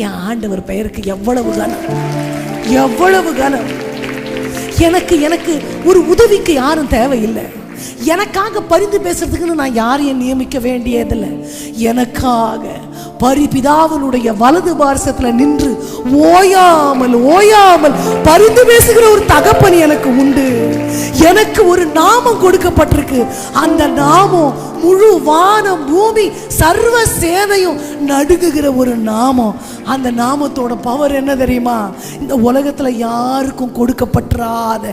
என் ஆண்டவர் பெயருக்கு எவ்வளவு கனம். எனக்கு ஒரு உதவிக்கு யாரும் தேவையில்லை, எனக்காக பரிந்து பேசுறதுக்குன்னு நான் யாரையும் நியமிக்க வேண்டியதில்லை. எனக்காக பரிபிதாவினுடைய வலது பார்சத்தில் நின்று ஓயாமல் பரிந்து பேசுகிற ஒரு தகப்பன் எனக்கு உண்டு. எனக்கு ஒரு நாமம் கொடுக்கப்பட்டிருக்கு. அந்த நாமம் முழு வானம் பூமி சர்வ சேனையும் நடுங்குகிற ஒரு நாமம். அந்த நாமத்தோட பவர் என்ன தெரியுமா? இந்த உலகத்துல யாருக்கும் கொடுக்கப்படாத,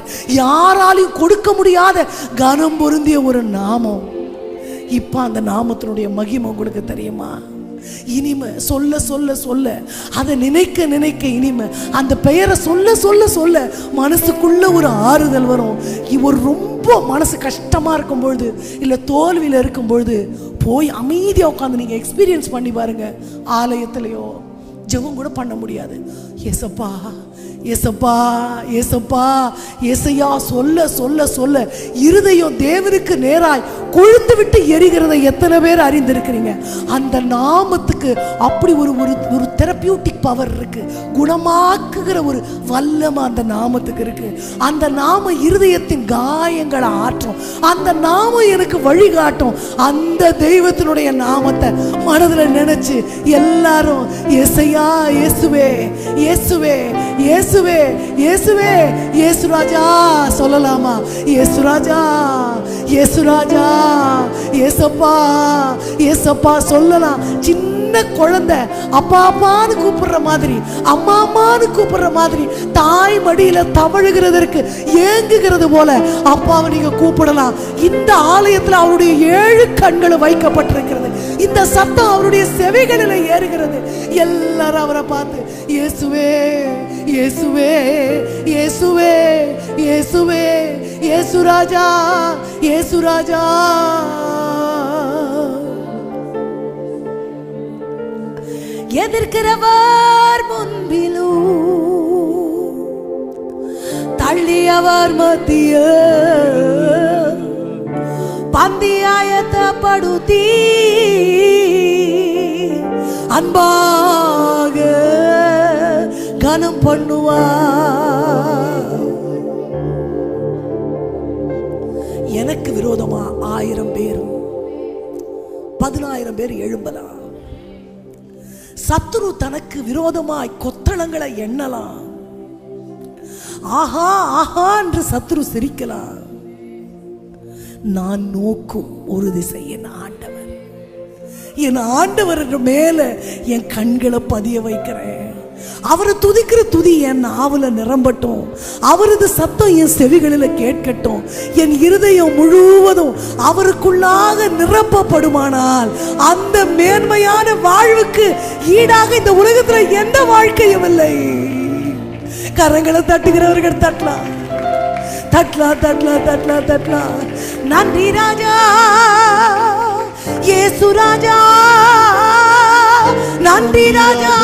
யாராலையும் கொடுக்க முடியாத கனம் பொருந்திய ஒரு நாமம். இப்ப அந்த நாமத்தினுடைய மகிமை உங்களுக்கு தெரியுமா? இனிமை சொல்ல சொல்ல சொல்ல, அதை நினைக்க நினைக்க இனிமை, அந்த பெயரை சொல்ல சொல்ல சொல்ல மனசுக்குள்ள ஒரு ஆறுதல் வரும். ஒரு ரொம்ப மனசு கஷ்டமா இருக்கும் பொழுது, இல்ல தோல்வியில இருக்கும் பொழுது போய் அமைதியா உட்காந்து நீங்க எக்ஸ்பீரியன்ஸ் பண்ணி பாருங்க. ஆலயத்திலையோ ஜெபம் கூட பண்ண முடியாது. ஏசப்பா ஏசப்பா ஏசப்பா ஏசையா சொல்ல சொல்ல சொல்ல இருதயம் தேவனுக்கு நேராய் கொழுந்து விட்டு எரிகிறதை எத்தனை பேர் அறிந்திருக்கிறீங்க? அந்த நாமத்துக்கு அப்படி ஒரு ஒரு தெரபியூட்டிக் பவர் இருக்கு, குணமாக்குகிற ஒரு வல்லமை அந்த நாமத்துக்கு இருக்கு. அந்த நாம இருதயத்தின் காயங்களை ஆற்றும், அந்த நாமம் எனக்கு வழிகாட்டும். அந்த தெய்வத்தினுடைய நாமத்தை மனதில் நினைச்சு எல்லாரும் ஏசையா இயேசுவே இயேசுவே இயேசுவே இயேசுவே இயேசு ராஜா சொல்லலாமா? இயேசு ராஜா இயேசு ராஜா ஏசப்பா ஏசப்பா சொல்லலாம். சின்ன குழந்தை அப்பா அப்பான்னு கூப்பிடுற மாதிரி, அம்மா அம்மான்னு கூப்பிடுற மாதிரி, தாய் மடியில தவழுகிறதற்கு ஏங்குகிறது போல அப்பாவை நீங்க கூப்பிடலாம். இந்த ஆலயத்தில் அவருடைய 7 கண்களும் வைக்கப்பட்டிருக்கிறது. இந்த சத்தம் அவருடைய செவிகளில் ஏறுகிறது. எல்லாரும் அவரை பார்த்து இயேசுவே இயேசுவே இயேசுவே இயேசுவே இயேசு ராஜா இயேசு ராஜா. எதிர்க்கிறவர் முன்பிலும் எளியவர் மத்திய பந்தியாயத்தப்படுத்தி அன்பாக கனம் பண்ணுவார். எனக்கு விரோதமா 1000 பேரும் 10000 பேர் எழும்பலாம். சத்துரு தனக்கு விரோதமாய் கொத்தளங்களை எண்ணலாம். ஆஹா ஆஹா என்று சத்துரு சிரிக்கலாம். நான் நோக்கும் ஒரு திசை என் ஆண்டவர். என் ஆண்டவர் மேல என் கண்களை பதிய வைக்கிறேன். அவரை துதிக்கிற துதி என் நாவுல நிரம்பட்டும். அவரது சத்தம் என் செவிகளில் கேட்கட்டும். என் இருதயம் முழுவதும் அவருக்குள்ளாக நிரப்பப்படுமானால் அந்த மேன்மையான வாழ்வுக்கு ஈடாக இந்த உலகத்தில் எந்த வாழ்க்கையும் இல்லை. கரங்களை தட்டுகிறவர்கள் தட்டலாம், தட்டலாம், தட்டலாம், தட்டலாம், தட்டலாம். நன்றி ராஜா இயேசு ராஜா, நன்றி ராஜா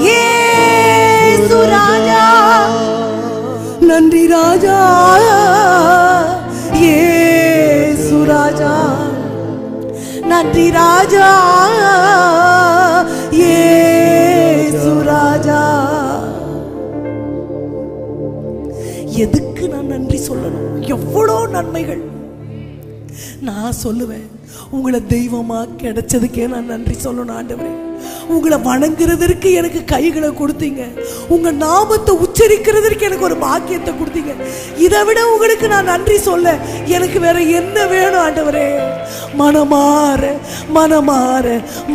இயேசு ராஜா, நன்றி ராஜா இயேசு ராஜா, நன்றி ராஜா இயேசு ராஜா. எதுக்கு நான் நன்றி சொல்லணும்? எவ்வளோ நன்மைகள். நான் சொல்லுவேன், உங்களை தெய்வமா கிடைச்சதுக்கே நான் நன்றி சொல்லணும். ஆண்டவரே, உங்களை வணங்குறதற்கு எனக்கு கைகளை கொடுத்தீங்க. உங்க நாமத்தை உச்சரிக்கிறதற்கு எனக்கு ஒரு பாக்கியத்தை கொடுத்தீங்க. இதை விட உங்களுக்கு நான் நன்றி சொல்ல எனக்கு வேற என்ன வேணும்? ஆண்டவரே, மனமாற மனமாற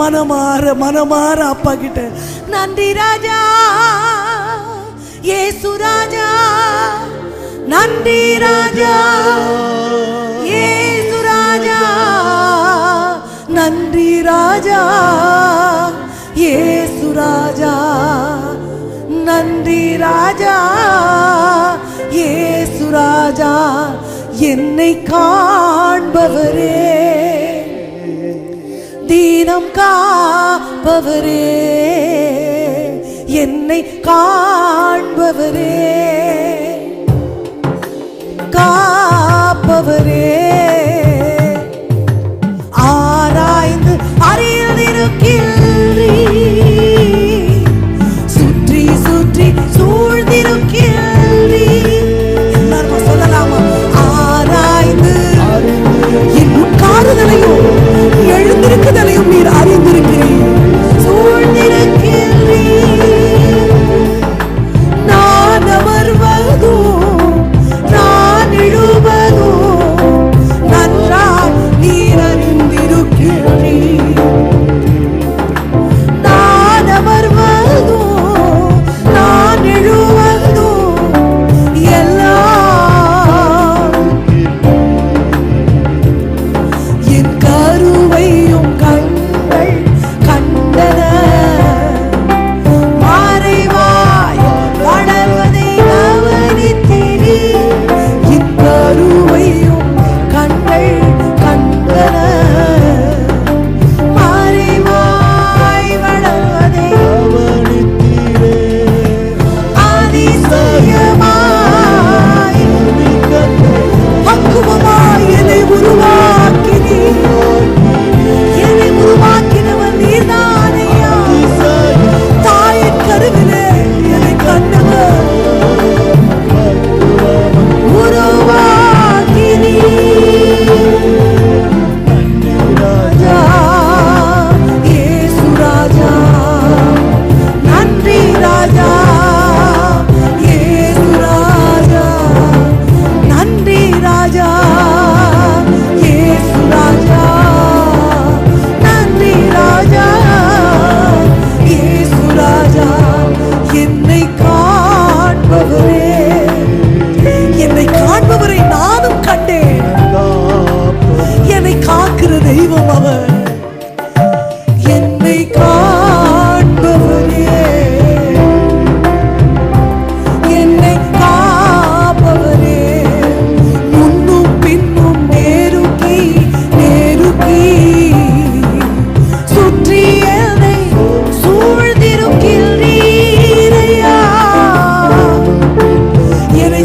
மனமாற மனமாற அப்பா கிட்ட நன்றி ராஜா இயேசு ராஜா, நன்றி ராஜா இயேசு ராஜா, நன்றி ராஜா இயேசு ராஜா, நன்றி ராஜா இயேசு ராஜா. என்னை காண்பவரே, தீனம் காப்பவரே, என்னை காண்பவரே, காப்பவரே, ஆராய்ந்து அறிந்திருக்கிறீ, சுற்றி சுற்றி சூழ்ந்திருக்கிறீ. எல்லாரும் சொல்லலாமா? ஆராய்ந்து என் உட்காருதலையும் எழுந்திருக்குதலையும் நீர் அறிந்திருக்கிறீர், சூழ்ந்திருக்கிறீ. நான் அமர்வதோ நான் எழுவதோ நன்றாய் நீர் அறிந்திருக்கிறீர். நான் அமர்வதோ நான் எழுவதோ எல்லாம் என் கருவையும் கண்கள் கண்டன. மறைவாய் வளர்வதை கவனித்தீரே, என் கருவையும் கண்கள் கண்டன. மறைவாய் வளர்வதை கவனித்தீரே, அதிசயமாய் பக்குவமாய் என்னை உருவாக்கினீர். என்னை உருவாக்கினவர் நீர்தானையா? தாயின் கருவிலே என்னை கண்டவர் உருவாக்கினீர். ராஜா இயேசு ராஜா, நன்றி ராஜா இயேசு ராஜா, நன்றி ராஜா இயேசு ராஜா, நன்றி ராஜா இயேசு ராஜா. என்னை காண்பவரே, என்னை காண்பவரை நானும் கண்டேன். என்னை காக்கிற தெய்வம் அவர். என்னை காண்பவரே, என்னை காப்பவரே, முன்னும் பின்னும் நேருக்கி நேருக்கி சுற்றி என்னை சூழ்ந்திருக்கிறீரையா. என்னை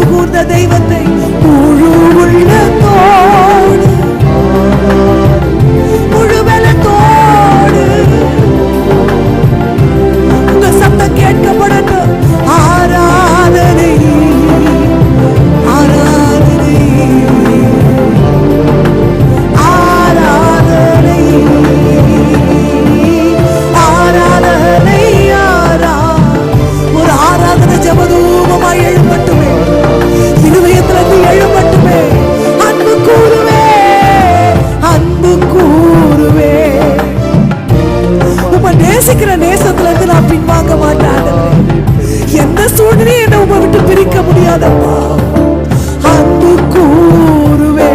கூர்ந்த தெய்வத்தை முழு உள்ளத்தோடு முழு பலத்தோடு உங்க சத்தம் கேட்கப்படட்டும். ஆராதனை ஆராதனை ஆராதனை ஆராதனை ஒரு ஆராதனை ஜெபதூபமாய் எழும்பட்டுமே, இருதயத்திலிருந்து எழும்பட்டுமே. அன்பு கூறுவே அன்பு கூறுவே. உம்மை நேசிக்கிற நேசத்துல இருந்து நான் பின்வாங்க மாட்டேன். எந்த சூழ்நிலையும் என்ன உம்மை விட்டு பிரிக்க முடியாதப்பா. அன்பு கூறுவே.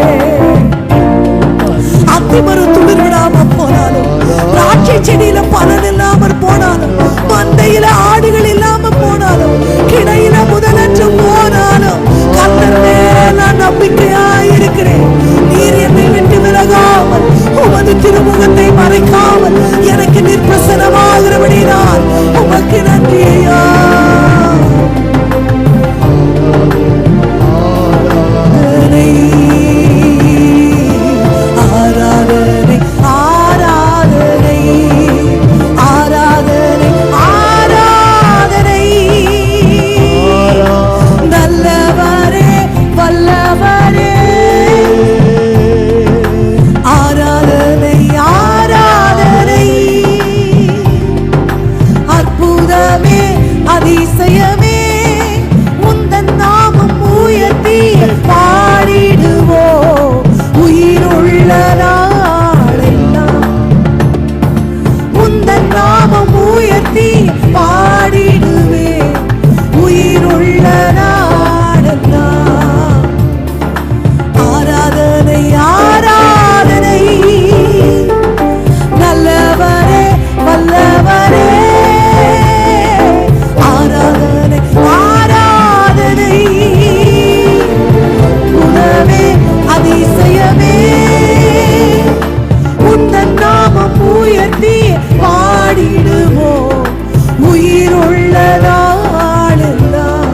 அத்திமரம் துளிர் விடாம போனாலும், திராட்சை செடியில பலன் இல்லாமல் போனாலும், மந்தையில ஆடுகள் இல்லாம போனாலும், கிடையில முதலற்று போனாலும், கர்த்தர் மேல் நான் நம்பிக்கையாயிருக்கிறேன். நீர் என்னை விட்டு விலகாமல், உமது திருமுகத்தை மறைக்காமல் எனக்கு நிர்பிரசனமாகிறபடியால் உமக்கு நன்றி ஐயா. ஆராதனை ஆராதனை ஆராதனை ஆராதனை நல்லவரே வல்லவரே. ஆராதனை ஆராதனை அற்புதமே அதிசயமே உந்தன் நாமம் உயர்த்தி பாடிடுவோ உயிருள்ள நாளெல்லாம். உந்தன் நாமம் உயர்த்தி பாடிடுவே உயிருள்ள நாளெல்லாம். ஆராதனை ஆராதனை நல்லவரே வல்லவரே. ஆராதனை ஆராதனை புதமே அதிசயமே உந்தன் நாமம் உயர்த்தி பாடிடுவோம் உயிருள்ள நாளெல்லாம்.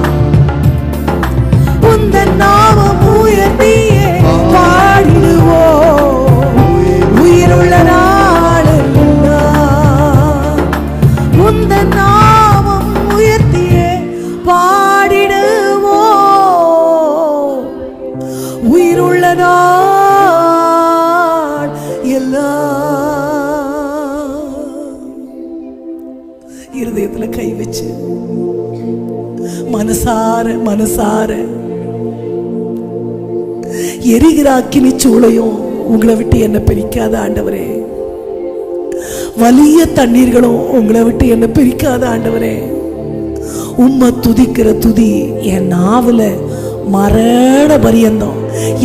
உந்தன் நாமம் உயர்த்தியே பாடிடுவோம் உயிருள்ள நாளெல்லாம். உந்தன் நாமம் உயர்த்தியே பாடிடுவோம் உயிருள்ள நாள் எல்லாம். இருதயத்துல கை வச்சு மனசார மனசார எரிகிற அக்கினி சூளையும் உங்களை விட்டு என்ன பிரிக்காத ஆண்டவரே. வலிய தண்ணீர்களும் உங்களை விட்டு என்ன பிரிக்காத ஆண்டவரே. உம்மை துதிக்கிற துதி என் நாவுல மரண பரியந்தம்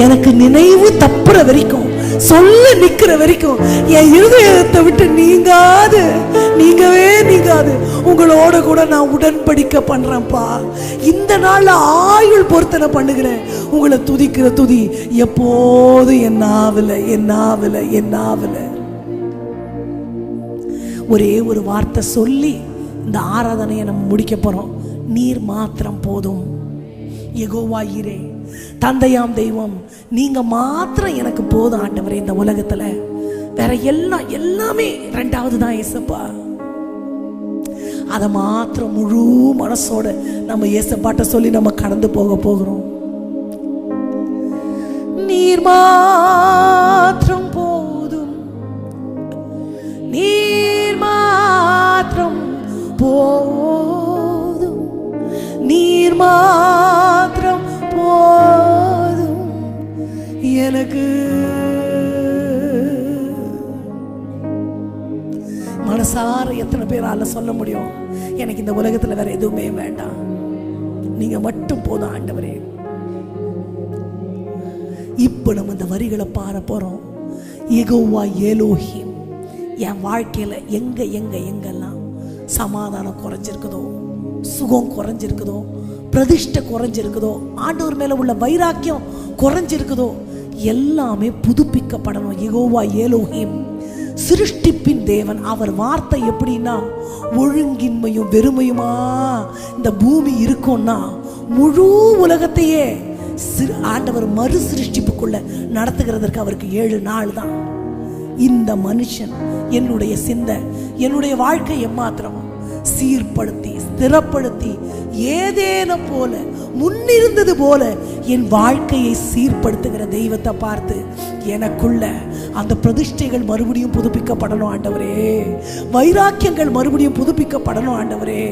எனக்கு நினைவு தப்புற வரைக்கும் சொல்ல நிக்கிற வரைக்கும் என் இருதயத்தை விட்டு நீங்காது நீங்கவே உங்களோட கூட நான் உடன்படிக்கை பண்றேன்ப்பா. இந்த நாள்ல ஆயுள் பொருத்தனை பண்ணுகிறேன். உங்களை துதிக்கிற துதி எப்போது என் நாவுல ஒரே ஒரு வார்த்தை சொல்லி இந்த ஆராதனையை நம்ம முடிக்க போறோம். நீர் மாத்திரம் போதும். யெகோவா ஈரே, தந்தையாம் தெய்வம், நீங்க மாத்திரம் எனக்கு போதும் ஆண்டவரே. இந்த உலகத்துல வேற எல்லாமே ரெண்டாவது தான் ஏசப்பா. அதை மாத்திரம் முழு மனசோட நம்ம ஏசப்பாட்ட சொல்லி நம்ம கடந்து போகிறோம். நீர் மாத்திரம் போதும், நீர் மாத்திரம் போதும், நீர் மாத்திரம் போதும் எனக்கு. மனசார எத்தனை பேரால சொல்ல முடியும், எனக்கு இந்த உலகத்துல வேற எதுவுமே வேண்டாம், நீங்க மட்டும் போதும் ஆண்டவரே. இப்ப நம்ம இந்த வரிகளை பாட போறோம். யெகோவா எலோஹிம், என் வாழ்க்கையில எங்கெல்லாம் சமாதானம் குறைஞ்சிருக்குதோ, சுகம் குறைஞ்சிருக்குதோ, பிரதிஷ்டை குறைஞ்சிருக்குதோ, ஆண்டவர் மேல உள்ள வைராக்கியம் குறைஞ்சிருக்குதோ, எல்லாமே புதுப்பிக்கப்படணும். யெகோவா எலோஹிம் சிருஷ்டிப்பின் தேவன். அவர் வார்த்தை எப்படின்னா, ஒழுங்கின்மையும் வெறுமையுமா இந்த பூமி இருக்கும்னா முழு உலகத்தையே ஆண்டவர் மறு சிருஷ்டிப்புக்குள்ள நடத்துகிறதற்கு அவருக்கு 7 நாள் தான். இந்த மனுஷன் என்னுடைய சிந்தை, என்னுடைய வாழ்க்கை எம்மாத்திரம் சீர்படுத்தி ஸ்திரப்படுத்தி ஏதேனும் போல முன்னிருந்தது போல என் வாழ்க்கையை சீர்படுத்துகிற தெய்வத்தை பார்த்து எனக்குள்ள அந்த பிரதிஷ்டைகள் மறுபடியும் புதுப்பிக்கப்படணும் ஆண்டவரே. வைராக்கியங்கள் மறுபடியும் புதுப்பிக்கப்படணும் ஆண்டவரே.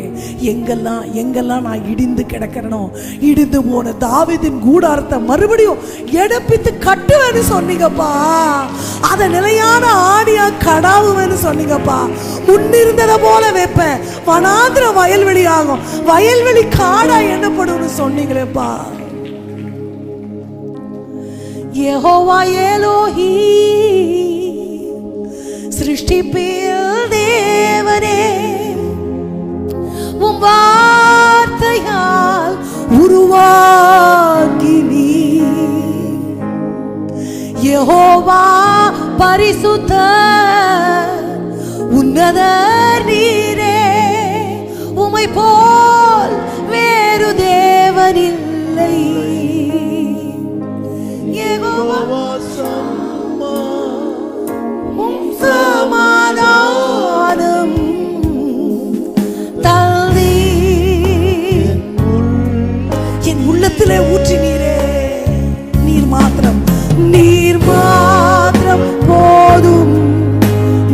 எங்கெல்லாம் நான் இடிந்து கிடக்கிறனோ, இடிந்து போன தாவீதின் கூடாரத்தை மறுபடியும் எடுப்பித்து கட்டுவேன்னு சொன்னீங்கப்பா. அதை நிலையான ஆடியா கடாவுவேன்னு சொன்னீங்கப்பா. முன்னிருந்ததை போல வைப்பேன், வனாந்திர வயல்வெளி ஆகும், வயல்வெளி காடா எண்ணப்படும் சொன்னீங்களேப்பா. யெகோவா எலோஹீம் சிருஷ்டிப்பில் தேவனே, உம் வார்த்தையால் உருவாக்கி நீர். யெகோவா பரிசுத்தர் உன்னதர் நீரே, உம்மை போல் வேறு தேவனில்லை. சமாதானம் தள்ளி என் உள்ளத்திலே ஊற்றினீரே. நீர் மாத்திரம் போதும்,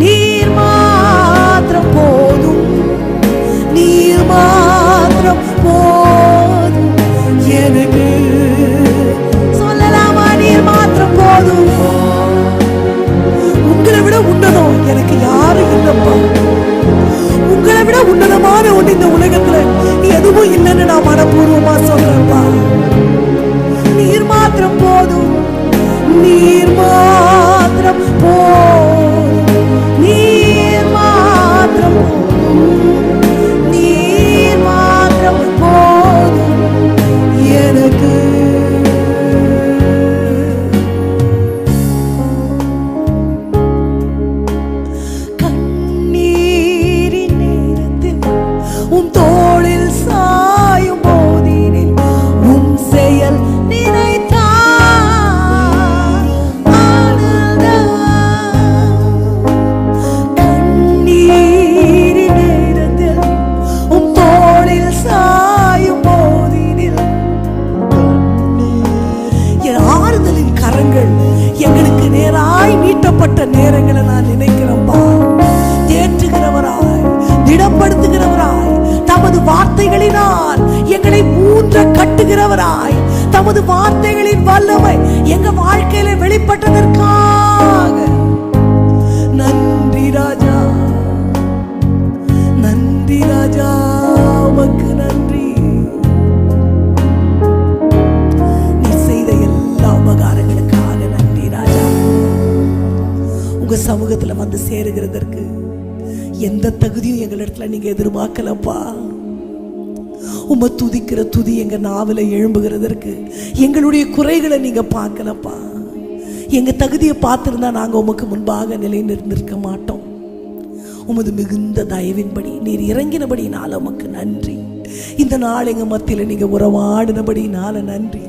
நீர் மாத்திரம் போதும், நீர் மாத்திரம் போதும் எனக்கு. சொல்லலாமா? நீர் மாத்திரம் போதும். உங்களை விட உன்னதம் எனக்கு யாரும் இல்லப்பா. உங்களை விட உன்னதமான ஒன்று இந்த உலகத்துல எதுவும் இல்லைன்னு நான் மனப்பூர்வமா சொல்றேன்ப்பா. நீர் மாத்திரம் போதும், நீர் மாத்திரம் போதும், நீர் மாத்திரம் போதும், நீர் மாத்திரம் போதும் எனக்கு. உம் தோளில் சாயும் போதினில் உம் செயல் நினைத்தார் ஆனந்தம். கண்ணீரின் நேரத்தில் உம் தோளில் சாயும் போதினில் என் ஆறுதலின் கரங்கள் எங்களுக்கு நேராய் நீட்டப்பட்ட நேரங்களை நான் நினைக்கிறேன்பா. தேற்றுகிறவராய், திடப்படுத்துகிறவராய், தமது வார்த்தைகளினால் எங்களை ஊன்ற கட்டுகிறவராய், தமது வார்த்தைகளின் வல்லமை எங்க வாழ்க்கையில வெளிப்பட்டதற்காக நன்றி ராஜா, நன்றி ராஜா, உமக்கு நன்றி. நீ செய்த எல்லா உபகாரங்களுக்காக நன்றி ராஜா. உங்க சமூகத்துல வந்து சேருகிறதற்கு எந்த தகுதியும் எங்களிடத்துல நீங்க எதிர்பார்க்கலப்பா. உம்மை துதிக்கிற துதி எங்க நாவில எழும்புகிறதற்கு எங்களுடைய குறைகளை நீங்க பார்க்கலப்பா. எங்க தகுதியை பார்த்திருந்தா நாங்க உமக்கு முன்பாக நிலை நிற்க மாட்டோம். உமது மிகுந்த தயவின்படி நீர் இறங்கினபடினால உமக்கு நன்றி. இந்த நாள் எங்க மத்தியில நீங்க உறவாடினபடினால நன்றி.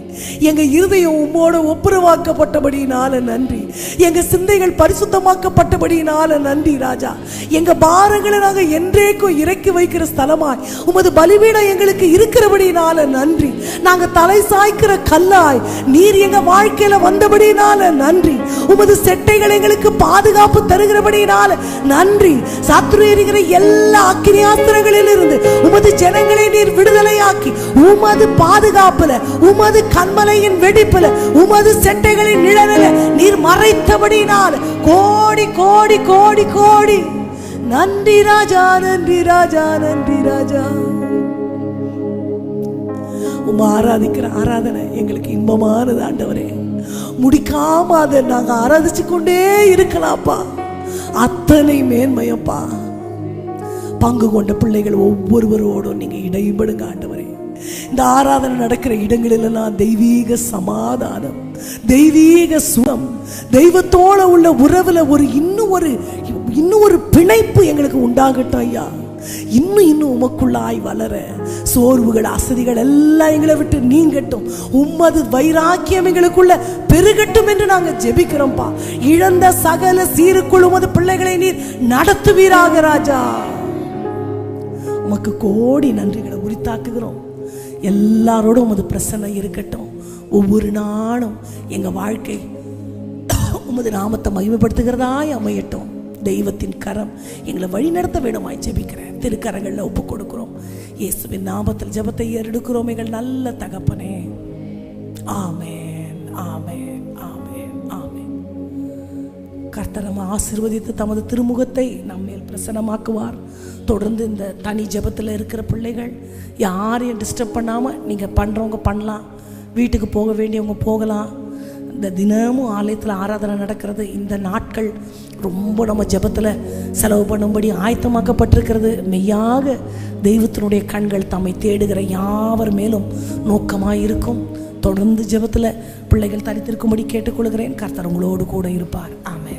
எங்க இருதயம் உம்மோட ஒப்புரவாக்கப்பட்டபடினால நன்றி. எங்க சிந்தைகள் பரிசுத்தமாக்கப்பட்டபடினால நன்றி ராஜா. எங்க பாரங்களை நாங்க என்றேக்கும் இறக்கி வைக்கிற ஸ்தலமாய் உமது பலிபீடம் எங்களுக்கு இருக்கிறபடினால நன்றி. நாங்க தலை சாய்க்கிற கல்லாய் நீர் எங்க வாழ்க்கையில வந்தபடினால நன்றி. உமது செட்டைகள் எங்களுக்கு பாதுகாப்பு தருகிறபடினால நன்றி. சத்துரு எரிகிற எல்லா அக்கினியாஸ்திரங்களில் இருந்து உமது ஜனங்களை நீர் விடுதலையாக்கி உமது பாதுகாப்புல, உமது கண்மலையின் வெடிப்புல, உமது செட்டைகளின் நிழலில நீர் மறைத்தபடினால் கோடி கோடி கோடி கோடி நன்றி ராஜா, நன்றி ராஜா, நன்றி ராஜா. உம்மை ஆராதிக்கிற ஆராதனை எங்களுக்கு இன்பமானது ஆண்டவரே. முடிக்காம அதை நாங்க ஆராதிச்சு கொண்டே இருக்கலாம்ப்பா. அத்தனை மேன்மையப்பா. பங்கு கொண்ட பிள்ளைகள் ஒவ்வொருவரோடும் நீங்க இடைபடுங்க ஆண்டவரே. இந்த ஆராதனை நடக்கிற இடங்களிலெல்லாம் தெய்வீக சமாதானம், தெய்வீக சுகம், தெய்வத்தோட உள்ள உறவுல இன்னும் ஒரு பிணைப்பு எங்களுக்கு உண்டாகட்டும் ஐயா. இன்னும் இன்னும் உமக்குள்ளாய் வளர சோர்வுகள் அசதிகள் எல்லாம் எங்களை விட்டு நீங்கட்டும். உம்மது வைராக்கியம் எங்களுக்குள்ள பெருகட்டும் என்று நாங்கள் ஜெபிக்கிறோம்ப்பா. இழந்த சகல சீருக்குள் உமது பிள்ளைகளை நீர் நடத்துவீராக ராஜா. உமக்கு கோடி நன்றிகளை உரித்தாக்குகிறோம். எல்லாரோடும் உமது பிரசன்னம் இருக்கட்டும். ஒவ்வொரு நாளும் எங்கள் வாழ்க்கை உமது நாமத்தை மகிமைப்படுத்துகிறதாய் அமையட்டும். தெய்வத்தின் கரம் எங்களை வழி நடத்த வேண்டுமாய் ஜெபிக்கிறேன். திருக்கரங்களில் ஒப்பு கொடுக்கிறோம். இயேசுவின் நாமத்தில் ஜெபத்தை ஏறெடுக்கிறோம் எங்கள் நல்ல தகப்பனே. ஆமென், ஆமென், ஆமென், ஆமென். கர்த்தர் நம்மை ஆசீர்வதித்து தமது திருமுகத்தை நம்மேல் பிரசன்னமாக்குவார். தொடர்ந்து இந்த தனி ஜெபத்தில் இருக்கிற பிள்ளைகள் யாரையும் டிஸ்டர்ப் பண்ணாமல் நீங்கள் பண்ணுறவங்க பண்ணலாம், வீட்டுக்கு போக வேண்டியவங்க போகலாம். இந்த தினமும் ஆலயத்தில் ஆராதனை நடக்கிறது. இந்த நாட்கள் ரொம்ப நம்ம ஜெபத்தில் செலவு பண்ணும்படி ஆயத்தமாக்கப்பட்டிருக்கிறது. மெய்யாக தெய்வத்தினுடைய கண்கள் தம்மை தேடுகிற யாவர் மேலும் நோக்கமாக இருக்கும். தொடர்ந்து ஜெபத்தில் பிள்ளைகள் தரித்திருக்கும்படி கேட்டுக்கொள்கிறேன். கர்த்தர் உங்களோடு கூட இருப்பார். ஆமென்.